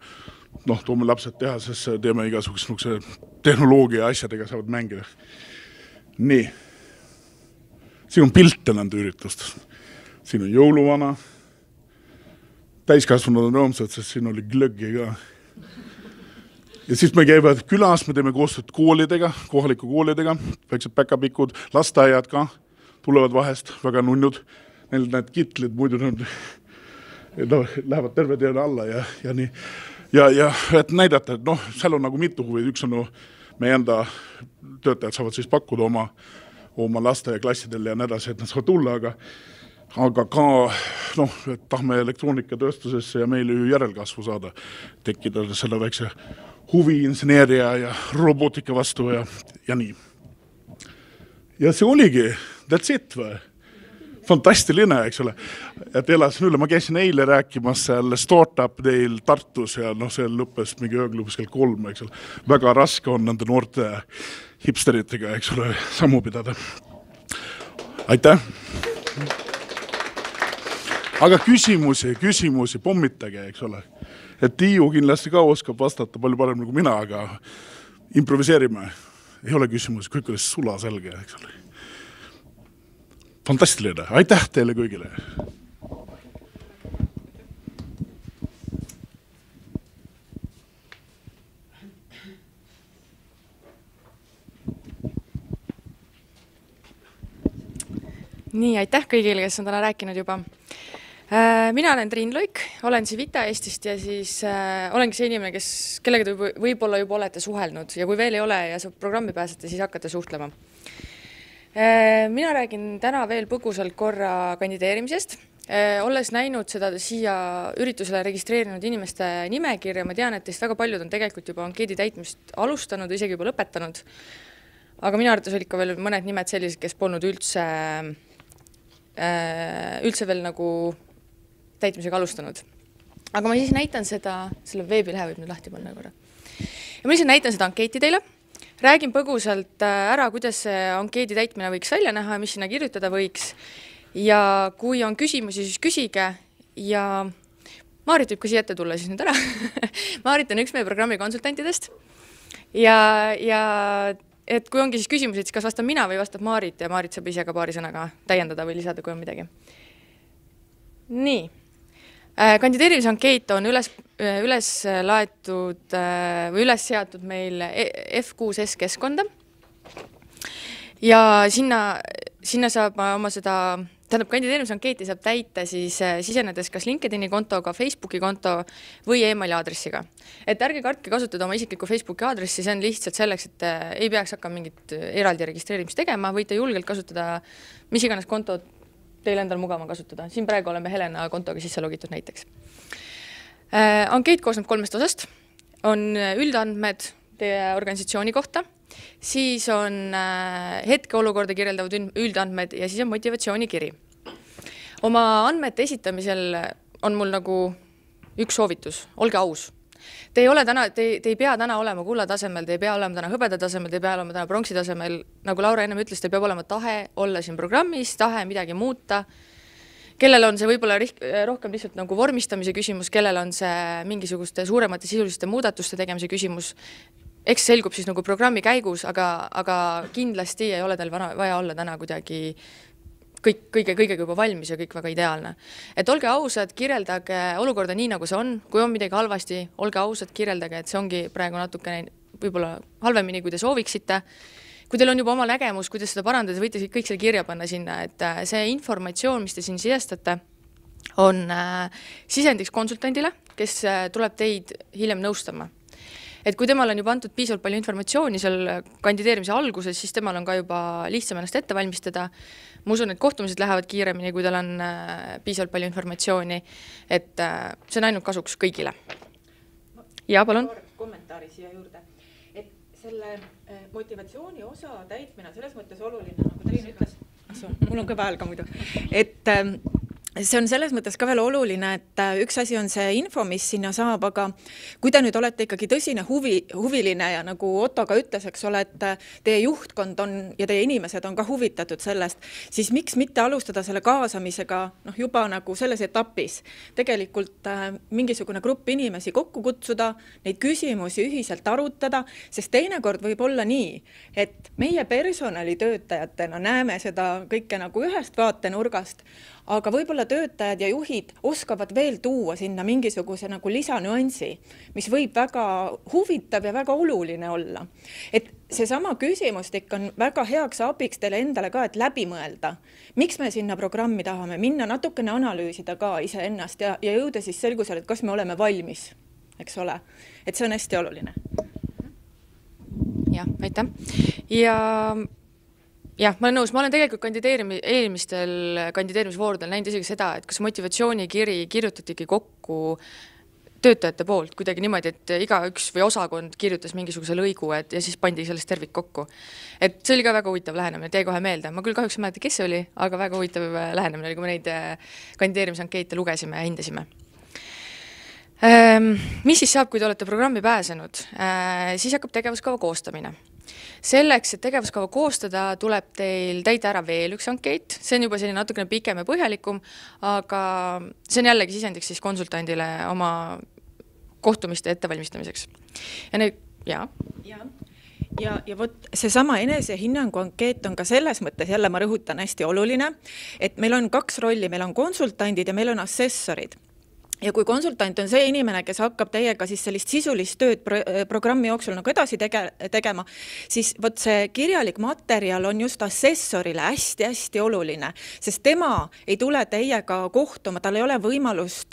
toome lapsed tehasesse, teeme igasugust nukse tehnoloogia asjadega saavad mängida. Nii. Siin on pilte nende üritustest. Siin on jõuluvana. Täiskasvanud on rõõmsad, sest siin oli glöggi ka. Ja siis me käivad külas, me teeme koostööd koolidega, kohaliku koolidega, väiksed päkapikud, lasteaiad ka tulevad vahest, väga nunnud. Neil need kitlid muidu lähevad terve teele alla ja nii. Ja et näidata, et seal on nagu mitu huvi, üks on meie enda töötajad saavad siis pakkuda oma laste ja klassidele ja nädasi, et nad saavad tulla, aga ka et tahme elektroonikatööstusesse ja meile ju järelkasvu saada, tekkida selle väikse huvi inseneeria ja robotika vastu ja nii. Ja see oligi, that's it või? Fantastiline, eks ole, et elasin üle, ma käisin eile rääkimas seal Startup Day'l Tartus ja see lõppes mingi ööklubis kell 3, eks ole. Väga raske on nende noorte hipsteritega, eks ole, sammu pidada. Aitäh! Aga küsimusi, pommitage, eks ole. Et Tiiu kindlasti ka oskab vastata palju parem kui mina, aga improviseerime. Ei ole küsimusi, kõik oli sula selge, eks ole. Fantastiline. Aitäh teile kõigile. Nii, aitäh kõigile, kes on täna rääkinud juba. Mina olen Triin Luik, olen Civita Eestist ja siis olengi see inimene, kellega te võib-olla juba olete suhelnud ja kui veel ei ole ja saab programmi pääsete, siis hakkate suhtlema. Mina räägin täna veel põgusalt korra kandideerimisest. Olles näinud seda siia üritusele registreerinud inimeste nimekirja, ma tean, et teist väga paljud on tegelikult juba ankeedi täitmist alustanud, isegi juba lõpetanud. Aga minu arvates olid ka veel mõned nimed sellised, kes polnud üldse veel nagu täitmisega alustanud. Aga ma siis näitan selle veebilehe võib nüüd lahti panna korra. Ja ma siis näitan seda ankeeti teile. Räägin põgusalt ära, kuidas see ankeedi täitmine võiks välja näha ja mis sinna kirjutada võiks. ja kui on küsimusi, siis küsige ja Maarit võib ka siia ette tulla siis nüüd ära. Maarit on üks meie programmi konsultantidest ja et kui ongi siis küsimusi, siis kas vastab mina või vastab Maarit ja Maarit saab ise ka paari sõnaga täiendada või lisada, kui on midagi. Nii. Kandideerimisankeet on üles laetud või üles seatud meil F6S keskkonda ja sinna saab oma kandideerimisankeeti saab täita siis sisenedes kas LinkedIni kontoga, Facebooki konto või emaili aadressiga. Et ärge kartke kasutada oma isiklikku Facebooki aadressi, see on lihtsalt selleks, et ei peaks hakkama mingit eraldi registreerimist tegema, võite julgelt kasutada mis iganes konto teil endal mugav on kasutada. Siin praegu oleme Helena kontoga sisse logitud näiteks. Ankeet koosneb 3 osast. On üldandmed teie organisatsiooni kohta, siis on hetkeolukorda kirjeldavad üldandmed ja siis on motivatsioonikiri. Oma andmete esitamisel on mul nagu üks soovitus, olge aus. Te ei pea täna olema kulla tasemel, te ei pea olema täna hõbeda tasemel, te ei pea olema täna pronksi tasemel. Nagu Laura ennem ütles, te peab olema tahe olla siin programmis, tahe midagi muuta. Kellel on see võib-olla rohkem lihtsalt nagu vormistamise küsimus, kellel on see mingisuguste suuremate sisuliste muudatuste tegemise küsimus. Eks selgub siis nagu programmi käigus, aga kindlasti ei ole teil vaja olla täna kuidagi kõigega juba valmis ja kõik väga ideaalne. Et olge ausad, kirjeldage olukorda nii, nagu see on. Kui on midagi halvasti, olge ausad, kirjeldage, et see ongi praegu natukene võib-olla halvemini, kui te sooviksite. Kui teil on juba oma nägemus, kuidas seda parandada, võite kõik selle kirja panna sinna, et see informatsioon, mis te siin sisestate, on sisendiks konsultandile, kes tuleb teid hiljem nõustama. Et kui temal on juba antud piisavalt palju informatsiooni seal kandideerimise alguses, siis temal on ka juba lihtsam ennast ette valmistada. Ma usun, et kohtumised lähevad kiiremini, kui tal on piisavalt palju informatsiooni, et see on ainult kasuks kõigile. Ja, palun. Kommentaari siia juurde. Et selle motivatsiooni osa täitmine selles mõttes oluline, nagu Triin ütles. Mul on kõva hääl ka muidu. Et see on selles mõttes ka veel oluline, et üks asi on see info, mis sinna saab, aga kui te nüüd olete ikkagi tõsine huviline ja nagu Otto ka ütles, eks ole, et teie juhtkond on ja teie inimesed on ka huvitatud sellest, siis miks mitte alustada selle kaasamisega juba nagu selles etapis. Tegelikult mingisugune grupp inimesi kokku kutsuda, neid küsimusi ühiselt arutada, sest teinekord võib olla nii, et meie personalitöötajatena näeme seda kõike nagu ühest vaatenurgast, aga võib-olla töötajad ja juhid oskavad veel tuua sinna mingisuguse nagu lisanüansi, mis võib väga huvitav ja väga oluline olla. Et seesama küsimustik on väga heaks abiks teile endale ka, et läbi mõelda. Miks me sinna programmi tahame minna, natukene analüüsida ka iseennast ja jõuda siis selgusele, et kas me oleme valmis, eks ole. Et see on hästi oluline. Jah, aitäh. Ja ma olen nõus, ma olen tegelikult eelmistel kandideerimisvoorudel näinud isegi seda, et kas motivatsioonikiri kirjutatigi kokku töötajate poolt kuidagi niimoodi, et iga üks või osakond kirjutas mingisuguse lõigu ja siis pandi sellest tervik kokku. Et see oli ka väga huvitav lähenemine, jäi kohe meelde. Ma küll kahjuks ei mäleta, kes see oli, aga väga huvitav lähenemine oli, kui me neid kandideerimisankeete lugesime ja hindasime. Mis siis saab, kui te olete programmi pääsenud? Siis hakkab tegevuskava koostamine. Selleks, et tegevuskava koostada, tuleb teil täida ära veel üks ankeet. See on juba selline natukene pikem ja põhjalikum, aga see on jällegi sisendiks siis konsultandile oma kohtumiste ettevalmistamiseks. Ja võt, seesama enesehinnangu ankeet on ka selles mõttes, jälle ma rõhutan hästi oluline, et meil on 2 rolli, meil on konsultandid ja meil on assessorid. Ja kui konsultant on see inimene, kes hakkab teiega siis sellist sisulist tööd programmi jooksul nagu edasi tegema, siis võt see kirjalik materjal on just assessorile hästi-hästi oluline, sest tema ei tule teiega kohtuma, tal ei ole võimalust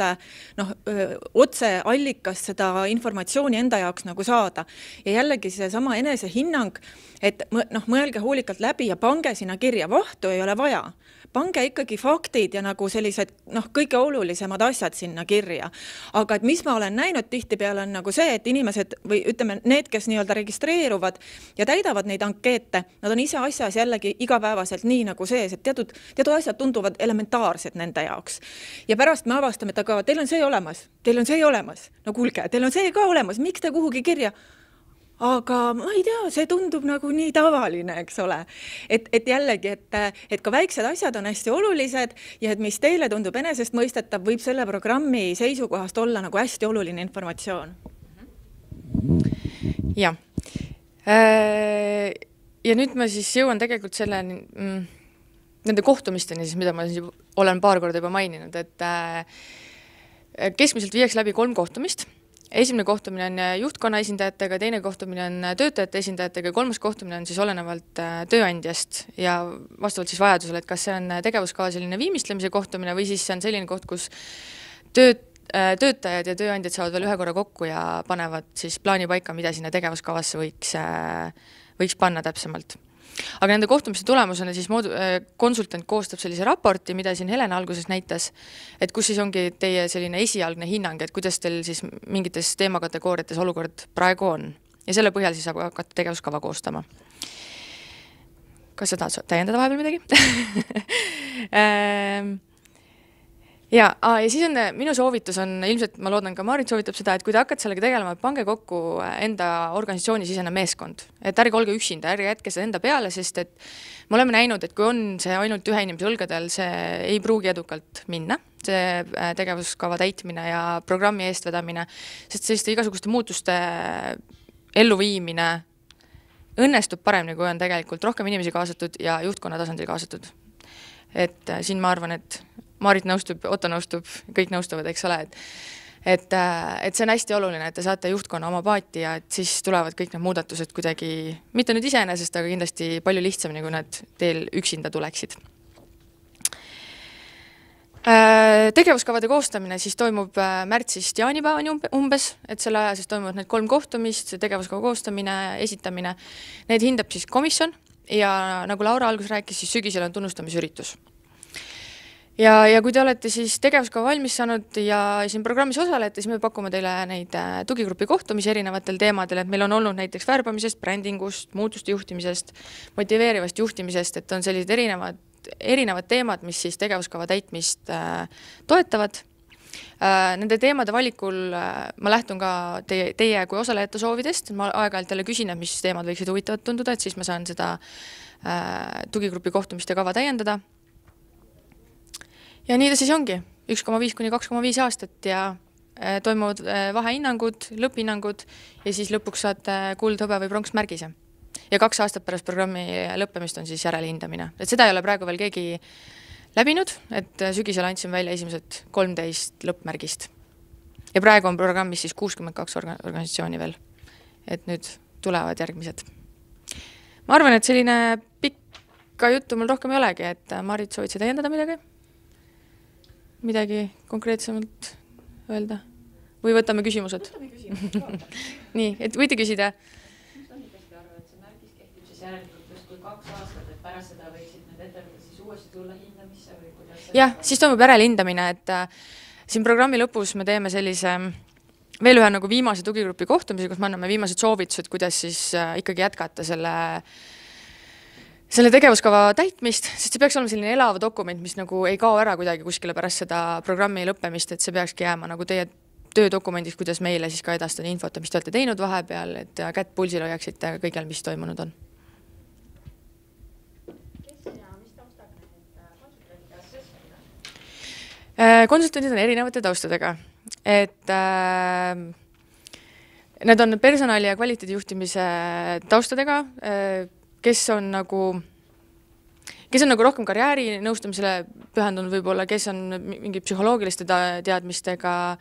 otse allikast seda informatsiooni enda jaoks nagu saada. Ja jällegi see sama enesehinnang, et mõelge hoolikalt läbi ja pange sinna kirja, vahtu ei ole vaja. Pange ikkagi faktid ja nagu sellised kõige olulisemad asjad sinna kirja. Aga et mis ma olen näinud tihtipeale on nagu see, et inimesed või ütleme need, kes nii-öelda registreeruvad ja täidavad neid ankeete, nad on ise asjas jällegi igapäevaselt nii nagu sees, et teatud asjad tunduvad elementaarsed nende jaoks. Ja pärast me avastame, et aga teil on see olemas, teil on see olemas. No kuulge, teil on see ka olemas, miks te kuhugi kirja? aga ma ei tea, see tundub nagu nii tavaline, eks ole. Et jällegi, et ka väiksed asjad on hästi olulised ja et mis teile tundub enesestmõistetav, võib selle programmi seisukohast olla nagu hästi oluline informatsioon. Jah. Ja nüüd ma siis jõuan tegelikult selle nende kohtumisteni, siis, mida ma siis olen paar korda juba maininud, et keskmiselt viiakse läbi 3 kohtumist. Esimene kohtumine on juhtkonna esindajatega, teine kohtumine on töötajate esindajatega ja 3. kohtumine on siis olenevalt tööandjast ja vastavalt siis vajadusele, et kas see on tegevuskava selline viimistlemise kohtumine või siis see on selline koht, kus töötajad ja tööandjad saavad veel ühe korra kokku ja panevad siis plaani paika, mida sinna tegevuskavasse võiks panna täpsemalt. Aga nende kohtumiste tulemusena siis konsultant koostab sellise raporti, mida siin Helena alguses näitas, et kus siis ongi teie selline esialgne hinnang, et kuidas teil siis mingites teemakategooriates olukord praegu on. Ja selle põhjal siis saab hakata tegevuskava koostama. Kas sa tahad täiendada vahepeal midagi? Ja siis on minu soovitus on, ilmselt ma loodan ka Maarit soovitab seda, et kui te hakkate sellega tegelema, pange kokku enda organisatsiooni sisene meeskond. Et ärge olge üksinda, ärge jätke seda enda peale, sest et me oleme näinud, et kui on see ainult ühe inimese õlgadel, see ei pruugi edukalt minna, see tegevuskava täitmine ja programmi eestvedamine, sest selliste igasuguste muutuste elluviimine õnnestub paremini, kui on tegelikult rohkem inimesi kaasatud ja juhtkonna tasandil kaasatud. Et siin ma arvan, et Maarit nõustub, Otto nõustub, kõik nõustuvad, eks ole, et see on hästi oluline, et te saate juhtkonna oma paati ja et siis tulevad kõik need muudatused kuidagi, mitte nüüd iseenesest, aga kindlasti palju lihtsamini, kui nad teil üksinda tuleksid. Tegevuskavade koostamine siis toimub märtsist jaanipäevani umbes, et selle aja siis toimuvad need 3 kohtumist, tegevuskava koostamine, esitamine. Need hindab siis komisjon ja nagu Laura alguses rääkis, siis sügisel on tunnustamisüritus. Ja kui te olete siis tegevuskava valmis saanud ja siin programmis osalete, siis me pakume teile neid tugigrupi kohtumisi erinevatel teemadel, et meil on olnud näiteks värbamisest, brändingust, muutuste juhtimisest, motiveerivast juhtimisest, et on sellised erinevad teemad, mis siis tegevuskava täitmist toetavad. Nende teemade valikul ma lähtun ka teie kui osalejate soovidest, ma aeg-ajalt jälle küsin, et mis teemad võiksid huvitavad tunduda, et siis ma saan seda tugigrupi kohtumiste kava täiendada. Ja nii ta siis ongi, 1,5 kuni 2,5 aastat ja toimuvad vahehinnangud, lõpphinnangud ja siis lõpuks saate kuld, hõbe või pronksmärgise. Ja 2 aastat pärast programmi lõppemist on siis järelhindamine. Et seda ei ole praegu veel keegi läbinud, et sügisel andsin välja esimesed 13 lõppmärgist. Ja praegu on programmis siis 62 organisatsiooni veel. Et nüüd tulevad järgmised. Ma arvan, et selline pikka juttu mul rohkem ei olegi, et Maarit soovid sa täiendada midagi konkreetsemalt öelda? Või võtame küsimused? Nii, et võite küsida. Mis on tõesti arva, et see märgis kehtib siis järelikult kui 2 aastat, et pärast seda võiksid need ettevõtted siis uuesti tulla hindamisse või kuidas? Jah, siis toimub järelhindamine, et siin programmi lõpus me teeme sellise veel ühe nagu viimase tugigrupi kohtumise, kus me anname viimased soovitused, kuidas siis ikkagi jätkata selle tegevuskava täitmist, sest see peaks olema selline elava dokument, mis nagu ei kao ära kuidagi kuskile pärast seda programmi lõppemist, et see peakski jääma nagu teie töödokumendis, kuidas meile siis ka edastada infot, mis te olete teinud vahepeal, et kätt pulsil hoiaksite kõigel, mis toimunud on. Kes ja mis taustaga need konsultandid assessment? Konsultandid on erinevate taustadega, et need on personali ja kvaliteedijuhtimise taustadega, kes on nagu rohkem karjääri nõustamisele pühendunud võib-olla, kes on mingi psühholoogiliste teadmistega,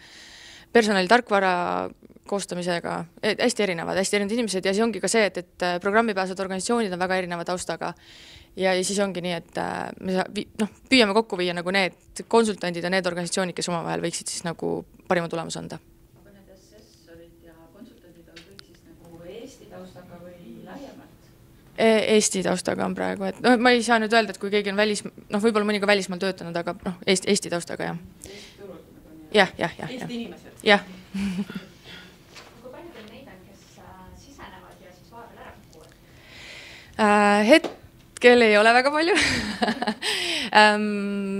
personali tarkvara koostamisega, hästi erinevad inimesed ja see ongi ka see, et programmi pääsvad organisatsioonid on väga erineva taustaga ja siis ongi nii, et me püüame kokku viia nagu need konsultandid ja need organisatsioonid, kes omavahel võiksid siis nagu parima tulemus anda. Aga need assessorid ja konsultandid on kõik siis nagu Eesti taustaga või laiemalt? Eesti taustaga on praegu, et ma ei saa nüüd öelda, et kui keegi on võib-olla mõni ka välismaal töötanud, aga Eesti taustaga, jah. Eesti turult nagu nii? Jah. Eesti inimesed? Jah. Kui palju teil neid on, kes sisenevad ja siis vahepeal ära kukuvad? Hetkel ei ole väga palju.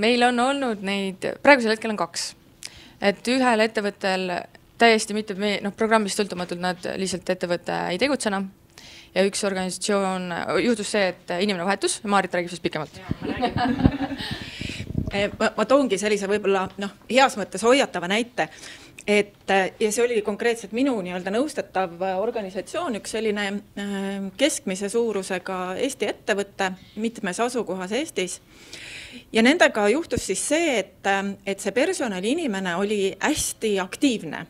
Meil on olnud neid, praegusel hetkel on 2. Et ühel ettevõttel täiesti mitte programmist sõltumatult nad lihtsalt ettevõte ei tegutse enam. Ja üks organisatsioon, juhtus see, et inimene vahetus, Maarit räägib siis pikemalt. Ma toongi sellise võib-olla heas mõttes hoiatava näite, ja see oli konkreetselt minu nõustatav organisatsioon, üks selline keskmise suurusega Eesti ettevõte mitmes asukohas Eestis. Ja nendega juhtus siis see, et see personaliinimene oli hästi aktiivne.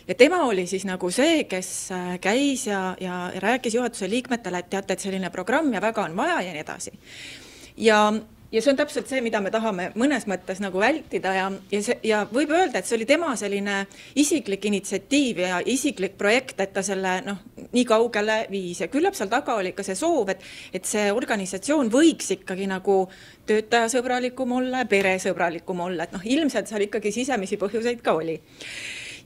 Ja tema oli siis nagu see, kes käis ja rääkis juhatuse liikmetele, et teate, et selline programm ja väga on vaja ja nii edasi. Ja see on täpselt see, mida me tahame mõnes mõttes nagu vältida ja võib öelda, et see oli tema selline isiklik initsiatiiv ja isiklik projekt, et ta selle nii kaugele viis. Ja küllap seal taga oli ka see soov, et see organisatsioon võiks ikkagi nagu töötajasõbralikum olla ja peresõbralikum olla. Et ilmselt seal ikkagi sisemisi põhjuseid ka oli.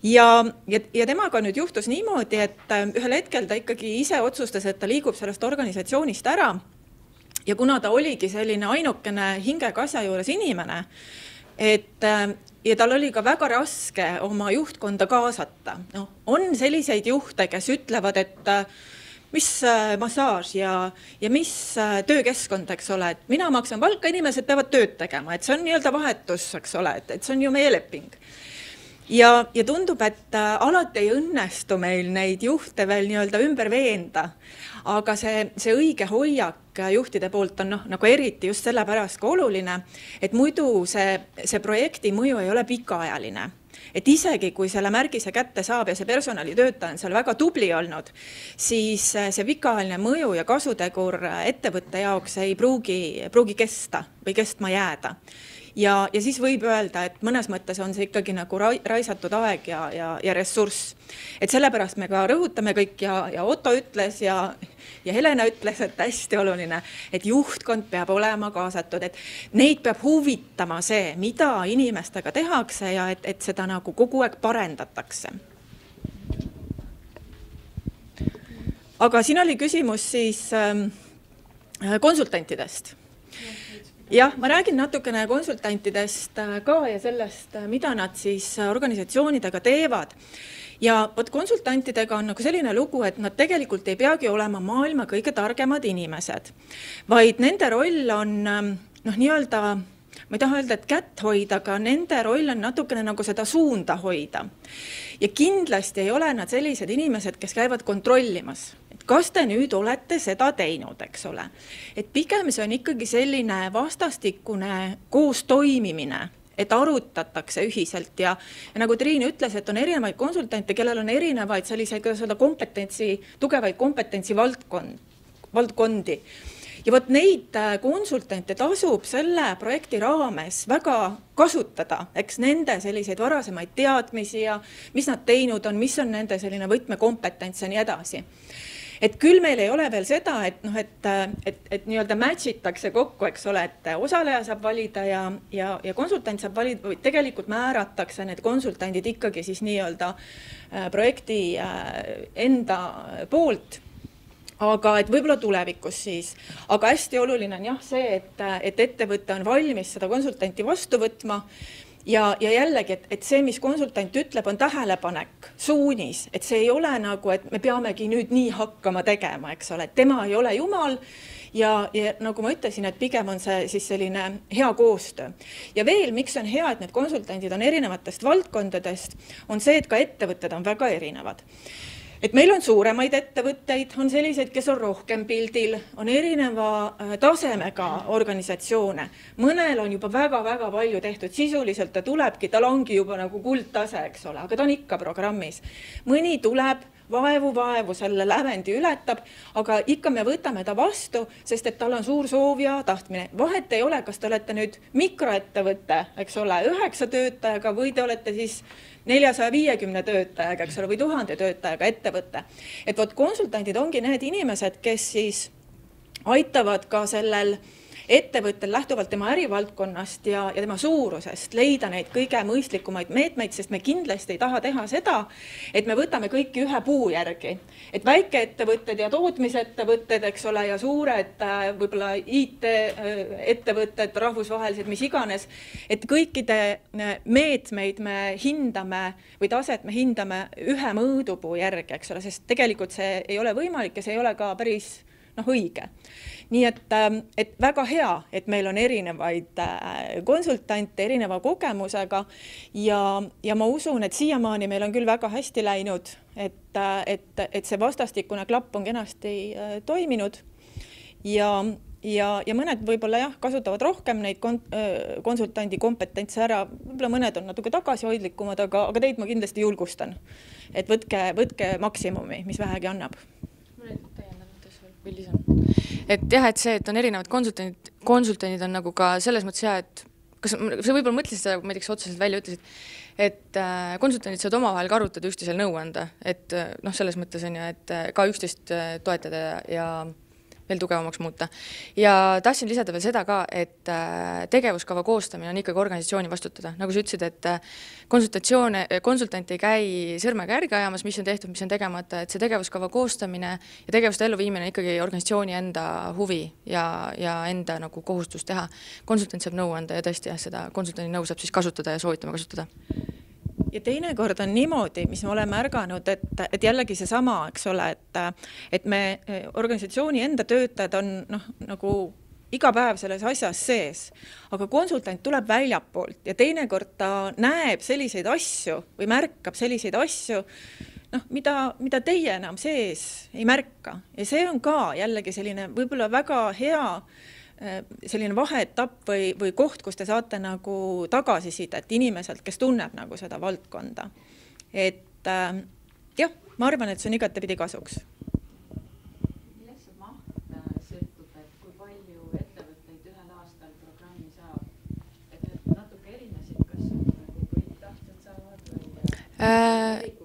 Ja temaga nüüd juhtus niimoodi, et ühel hetkel ta ikkagi ise otsustas, et ta liigub sellest organisatsioonist ära. Ja kuna ta oligi selline ainukene hingega asja juures inimene, ja tal oli ka väga raske oma juhtkonda kaasata. On selliseid juhte, kes ütlevad, et mis massaaž ja mis töökeskkond, eks ole, et mina maksan palka, inimesed peavad tööd tegema, et see on nii-öelda vahetus, eks ole, et see on ju meie leping. Ja tundub, et alati ei õnnestu meil neid juhte veel nii-öelda ümber veenda, aga see õige hoiak juhtide poolt on nagu eriti just sellepärast ka oluline, et muidu see projekti mõju ei ole pikaajaline. Et isegi kui selle märgise kätte saab ja see personalitöötaja on seal väga tubli olnud, siis see pikaajaline mõju ja kasutegur ettevõtte jaoks ei pruugi kesta või kestma jääda. Ja siis võib öelda, et mõnes mõttes on see ikkagi nagu raisatud aeg ja ressurss. Et sellepärast me ka rõhutame kõik ja Otto ütles ja Helena ütles, et hästi oluline, et juhtkond peab olema kaasatud, et neid peab huvitama see, mida inimestega tehakse ja et seda nagu kogu aeg parendatakse. Aga siin oli küsimus siis konsultantidest. Jah, ma räägin natukene konsultantidest ka ja sellest, mida nad siis organisatsioonidega teevad. Ja konsultantidega on nagu selline lugu, et nad tegelikult ei peagi olema maailma kõige targemad inimesed, vaid nende roll on nii-öelda, ma ei taha öelda, et kätt hoida, aga nende roll on natukene nagu seda suunda hoida. Ja kindlasti ei ole nad sellised inimesed, kes käivad kontrollimas. Kas te nüüd olete seda teinud, eks ole? Et pigem see on ikkagi selline vastastikune koos toimimine, et arutatakse ühiselt ja nagu Triin ütles, et on erinevaid konsultante, kellel on erinevaid selliseid tugevaid kompetentsi valdkondi. Ja võt neid konsultante tasub selle projekti raames väga kasutada, eks nende selliseid varasemaid teadmisi ja mis nad teinud on, mis on nende selline võtmekompetents ja nii edasi. Et küll meil ei ole veel seda, et nii-öelda matchitakse kokku, eks ole, et osaleja saab valida ja konsultant saab valida, või tegelikult määratakse need konsultandid ikkagi siis nii-öelda projekti enda poolt, aga et võib-olla tulevikus siis. Aga hästi oluline on jah see, et ettevõte on valmis seda konsultanti vastu võtma, ja jällegi, et see, mis konsultant ütleb, on tähelepanek, suunis, et see ei ole nagu, et me peamegi nüüd nii hakkama tegema, eks ole, et tema ei ole jumal ja nagu ma ütlesin, et pigem on see siis selline hea koostöö. Ja veel, miks on hea, et need konsultandid on erinevatest valdkondadest, on see, et ka ettevõtted on väga erinevad. Et meil on suuremaid ettevõtteid, on selliseid, kes on rohkem pildil, on erineva tasemega organisatsioone. Mõnel on juba väga-väga palju tehtud, sisuliselt ta tulebki, tal ongi juba nagu kuldtase, eks ole, aga ta on ikka programmis. Mõni tuleb, vaevu selle lävendi ületab, aga ikka me võtame ta vastu, sest et tal on suur soov ja tahtmine. Vahet ei ole, kas te olete nüüd mikroettevõtte, eks ole, 9 töötajaga või te olete siis 450 töötajaga, eks ole, või 1000 töötajaga ettevõtte. Et konsultandid ongi need inimesed, kes siis aitavad ka sellel ettevõttel lähtuvalt tema ärivaldkonnast ja tema suurusest leida neid kõige mõistlikumaid meetmeid, sest me kindlasti ei taha teha seda, et me võtame kõiki ühe puu järgi. Et väikeettevõtted ja tootmisettevõtted, eks ole, ja suured võib-olla IT-ettevõtted, rahvusvahelised, mis iganes, et kõikide meetmeid me hindame või taset me hindame ühe mõõdupuu järgi, eks ole, sest tegelikult see ei ole võimalik ja see ei ole ka päris õige. Nii et väga hea, et meil on erinevaid konsultante erineva kogemusega ja ma usun, et siiamaani meil on küll väga hästi läinud, et see vastastikune klapp on kenasti toiminud ja mõned võib-olla kasutavad rohkem neid konsultandi kompetentse ära, võib-olla mõned on natuke tagasihoidlikumad, aga teid ma kindlasti julgustan, et võtke maksimumi, mis vähegi annab. Et jah, et see, et on erinevad konsultandid on nagu ka selles mõttes hea, et kas sa võib-olla mõtlesid seda, kui ma näiteks otseselt välja ütlesid, et konsultandid saavad omavahel ka arutada üksteisel nõu anda, et selles mõttes on ju, et ka üksteist toetada ja veel tugevamaks muuta. Ja tahtsin lisada veel seda ka, et tegevuskava koostamine on ikkagi organisatsiooni vastutada. Nagu sa ütlesid, et konsultant ei käi sõrmega järgi ajamas, mis on tehtud, mis on tegemata, et see tegevuskava koostamine ja tegevuste elluviimine on ikkagi organisatsiooni enda huvi ja enda nagu kohustus teha. Konsultant saab nõu anda ja tõesti seda konsultandi nõu saab siis kasutada ja soovitama kasutada. Ja teinekord on niimoodi, mis me oleme ärganud, et jällegi see sama, eks ole, et me organisatsiooni enda töötajad on nagu iga päev selles asjas sees, aga konsultant tuleb väljapoolt ja teinekord ta näeb selliseid asju või märkab selliseid asju, mida teie enam sees ei märka. Ja see on ka jällegi selline võib-olla väga hea selline vaheetapp või koht, kus te saate nagu tagasisidet inimeselt, kes tunneb nagu seda valdkonda. Et jah, ma arvan, et see on igatepidi kasuks. Millest see maht sõltub, et kui palju ettevõtteid ühel aastal programmi saab? Et need natuke erinesid, kas kui kõik tahtjad saavad või?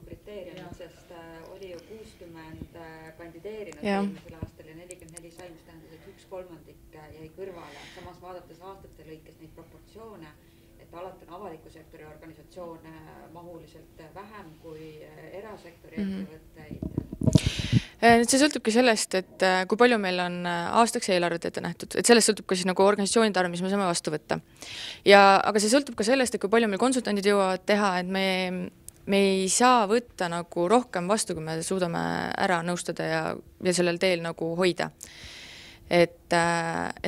Kriteeriumid, sest oli ju 60 kandideerinud eelmisel aastal ja 44 sai, mis tähendas, et 1/3 jäi kõrvale. Samas vaadates aastate lõikes neid proportsioone, et alati on avaliku sektori organisatsioone mahuliselt vähem kui erasektori ettevõtteid. See sõltubki sellest, et kui palju meil on aastaks eelarvet ette nähtud, et sellest sõltub ka siis nagu organisatsioonide arv, mis me saame vastu võtta. Aga see sõltub ka sellest, et kui palju meil konsultandid jõuavad teha, et me ei saa võtta nagu rohkem vastu, kui me suudame ära nõustada ja sellel teel nagu hoida. Et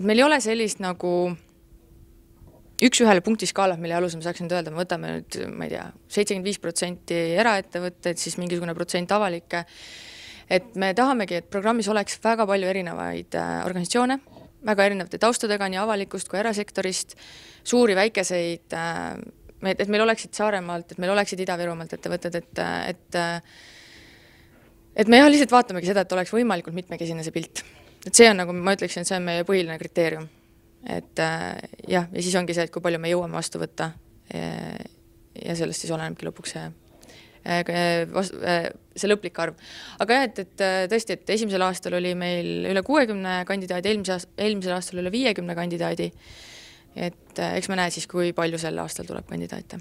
meil ei ole sellist nagu üks-ühele punktiskaalat, mille alusel me saaksin öelda, me võtame nüüd, ma ei tea, 75% eraettevõtteid, siis mingisugune protsent avalikke. Et me tahamegi, et programmis oleks väga palju erinevaid organisatsioone, väga erinevate taustadega nii avalikust kui erasektorist, suuri väikeseid, et meil oleksid Saaremaalt, et meil oleksid Ida-Virumaalt ettevõtted, et me lihtsalt vaatamegi seda, et oleks võimalikult mitmekesine see pilt. Et see on nagu, ma ütleksin, et see on meie põhiline kriteerium. Et ja siis ongi see, et kui palju me jõuame vastu võtta ja sellest siis olenebki lõpuks see lõplik arv. Aga jah, et tõesti, et esimesel aastal oli meil üle 60 kandidaadi, eelmisel aastal üle 50 kandidaadi. Et eks me näe siis, kui palju sel aastal tuleb kandidaate.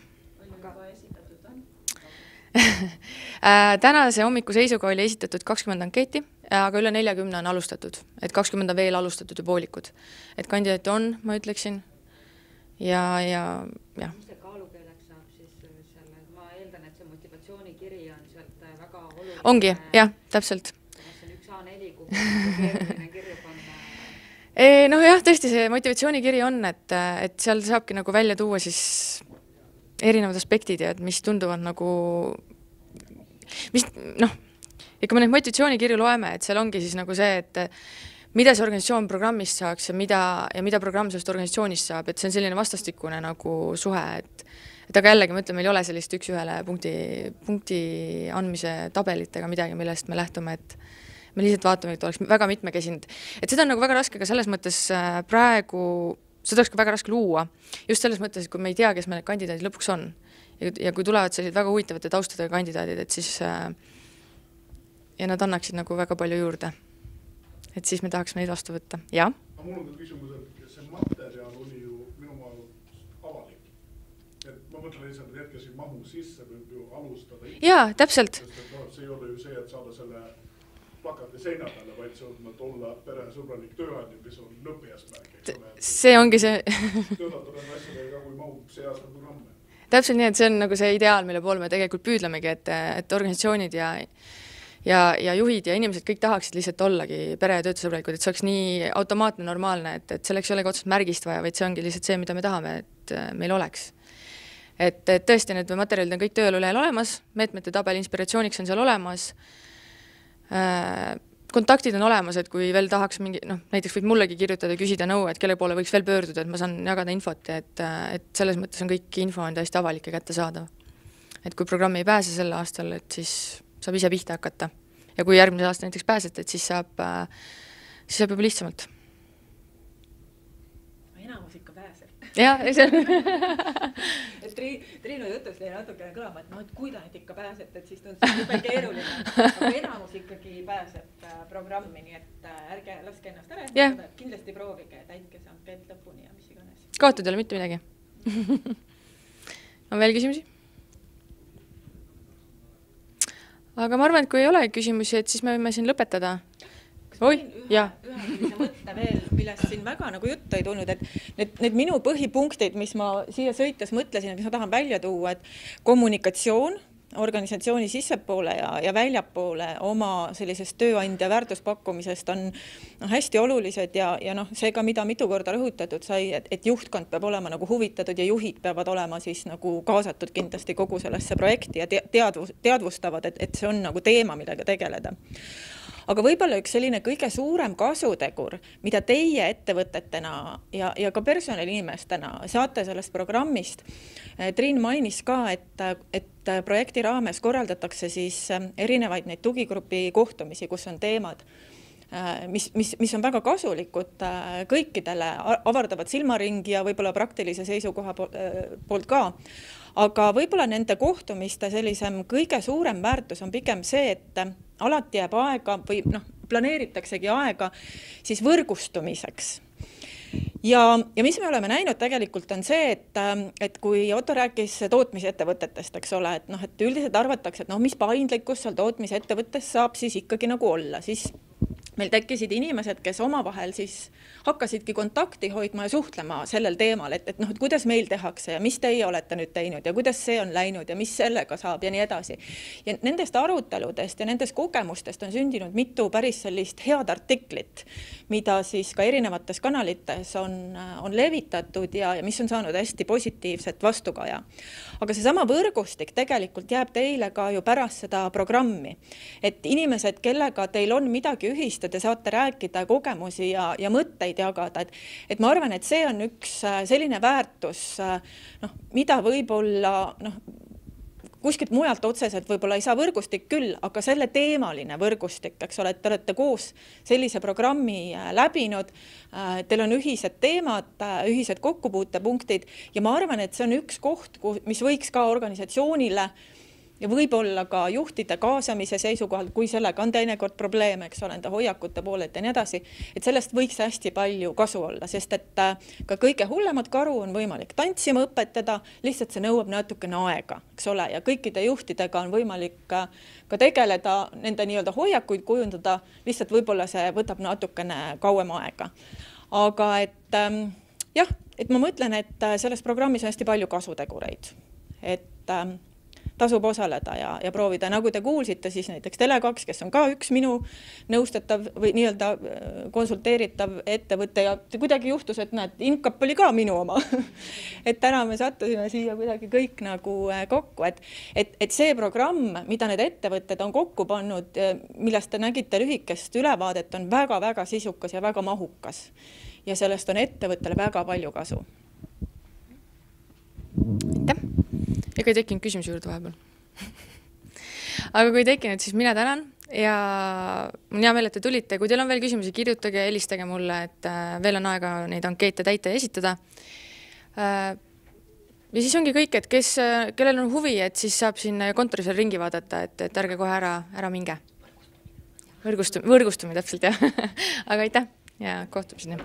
Tänase hommiku seisuga oli esitatud 20 ankeeti, aga üle 40 on alustatud. Et 20 on veel alustatud ja poolikud. Et kandidaate on, ma ütleksin. Ja. Mis see kaalukeeleks saab siis selle? Ma eeldan, et see motivatsioonikiri on sealt väga oluline. Ongi, jah, täpselt. See on üks A4, kuhu keeruline kirju panna. Jah, tõesti see motivatsioonikiri on, et seal saabki nagu välja tuua siis erinevad aspektid ja mis tunduvad nagu, ja kui me neid motivatsioonikirju loeme, et seal ongi siis nagu see, et mida see organisatsioon programmist saaks ja mida programm sellest organisatsioonist saab, et see on selline vastastikune nagu suhe, et aga jällegi, ma ütlen, meil ei ole sellist üks-ühele punkti andmise tabelit ega midagi, millest me lähtume, et me lihtsalt vaatame, et oleks väga mitmekesinud. Et seda on nagu väga raske, aga selles mõttes praegu seda oleks ka väga raske luua. Just selles mõttes, et kui me ei tea, kes meil kandidaadid lõpuks on ja kui tulevad sellised väga huvitavate taustadega kandidaadid, et siis ja nad annaksid nagu väga palju juurde. Et siis me tahaks neid vastu võtta. Ja? Mul on ka küsimus, et see ma mõtlen lihtsalt, et kes ei mahu sisse, võib ju alustada. Jaa, täpselt. See ei ole ju see, et saada selle plakati seina peale, vaid see on olla peresõbralik tööandja, mis on lõppjäsmärk. See ongi see. Töötada on asjadega, kui mahub see aasta programme. Täpselt nii, et see on nagu see ideaal, mille poole me tegelikult püüdlemegi, et organisatsioonid ja juhid ja inimesed kõik tahaksid lihtsalt ollagi pere- ja töötusõbralikud, et see oleks nii automaatne, normaalne, et selleks ei olegi otsest märgist vaja, vaid see ongi lihtsalt see, mida me tahame, et meil oleks. Et tõesti, need materjalid on kõik tööelulehel olemas, meetmete tabel inspiratsiooniks on seal olemas, kontaktid on olemas, et kui veel tahaks mingi, näiteks võib mullegi kirjutada ja küsida nõu, et kelle poole võiks veel pöörduda, et ma saan jagada infot, et selles mõttes on kõik info on täiesti avalik ja kättesaadav. Et kui programmi ei pääse sel aastal, et siis saab ise pihta hakata. Ja kui järgmise aasta näiteks pääsete, et siis saab juba lihtsamalt. Enamus ikka pääseb. Jah, see on. Et Triinu jutus teile natukene kõlama, et kui ta nüüd ikka pääsete, et siis tundus juba keeruline. Aga enamus ikkagi pääseb programmi, nii et ärge laske ennast ära. Yeah. Kindlasti proovige, täitke see ankeet lõpuni ja mis iganes. Kaotud ei ole mitte midagi. On veel küsimusi? Aga ma arvan, et kui ei ole küsimusi, et siis me võime siin lõpetada. Ühe mõtte veel, millest siin väga nagu juttu ei tulnud, et need minu põhipunktid, mis ma siia sõites mõtlesin, mis ma tahan välja tuua, et kommunikatsioon organisatsiooni sissepoole ja väljapoole oma sellisest tööandja väärtuspakkumisest on hästi olulised ja see ka, mida mitu korda rõhutatud sai, et juhtkond peab olema nagu huvitatud ja juhid peavad olema siis nagu kaasatud kindlasti kogu sellesse projekti ja teadvustavad, et see on nagu teema, millega tegeleda. Aga võib-olla üks selline kõige suurem kasutegur, mida teie ettevõtetena ja ka personaliinimestena saate sellest programmist. Triin mainis ka, et projekti raames korraldatakse siis erinevaid neid tugigrupi kohtumisi, kus on teemad, mis on väga kasulikud kõikidele, avardavad silmaringi ja võib-olla praktilise seisukoha poolt ka. Aga võib-olla nende kohtumiste sellisem kõige suurem väärtus on pigem see, et alati jääb aega või planeeritaksegi aega siis võrgustumiseks. Ja mis me oleme näinud tegelikult on see, et kui Otto rääkis tootmisettevõtetest, eks ole, et üldiselt arvatakse, et mis paindlikkus seal tootmisettevõttes saab siis ikkagi nagu olla, siis meil tekkisid inimesed, kes omavahel siis hakkasidki kontakti hoidma ja suhtlema sellel teemal, et kuidas meil tehakse ja mis teie olete nüüd teinud ja kuidas see on läinud ja mis sellega saab ja nii edasi. Ja nendest aruteludest ja nendest kogemustest on sündinud mitu päris sellist head artiklit, mida siis ka erinevates kanalites on levitatud ja mis on saanud hästi positiivset vastukaja. Aga seesama võrgustik tegelikult jääb teile ka ju pärast seda programmi, et inimesed, kellega teil on midagi ühist, te saate rääkida kogemusi ja mõtteid jagada, et ma arvan, et see on üks selline väärtus, mida võib-olla kuskilt mujalt otseselt võib-olla ei saa võrgustik küll, aga selle teemaline võrgustik, eks ole, et te olete koos sellise programmi läbinud, teil on ühised teemad, ühised kokkupuutepunktid ja ma arvan, et see on üks koht, mis võiks ka organisatsioonile ja võib-olla ka juhtide kaasamise seisukohalt, kui sellega on teinekord probleeme, eks ole, enda hoiakute poolelt ja nii edasi, et sellest võiks hästi palju kasu olla, sest et ka kõige hullemat karu on võimalik tantsima õpetada, lihtsalt see nõuab natukene aega, eks ole, ja kõikide juhtidega on võimalik ka tegeleda, nende nii-öelda hoiakuid kujundada, lihtsalt võib-olla see võtab natukene kauem aega. Aga et ma mõtlen, et selles programmis on hästi palju kasutegureid, et tasub osaleda ja proovida. Nagu te kuulsite, siis näiteks Tele2, kes on ka üks minu nõustatav või nii-öelda konsulteeritav ettevõte ja kuidagi juhtus, et Incap oli ka minu oma. Et täna me sattusime siia kuidagi kõik nagu kokku, et see programm, mida need ettevõtted on kokku pannud, millest te nägite lühikest ülevaadet, on väga-väga sisukas ja väga mahukas. Ja sellest on ettevõttele väga palju kasu. Aitäh! Ega ei tekkinud küsimusi juurde vahepeal. Aga kui ei tekkinud, siis mina tänan ja mul hea meel, et te tulite. Kui teil on veel küsimusi, kirjutage, helistage mulle, et veel on aega neid ankeete täita ja esitada. Ja siis ongi kõik, et kellel on huvi, et siis saab siin kontoris ringi vaadata, et ärge kohe ära minge. Võrgustumi täpselt, jah. Aga aitäh ja kohtumiseni.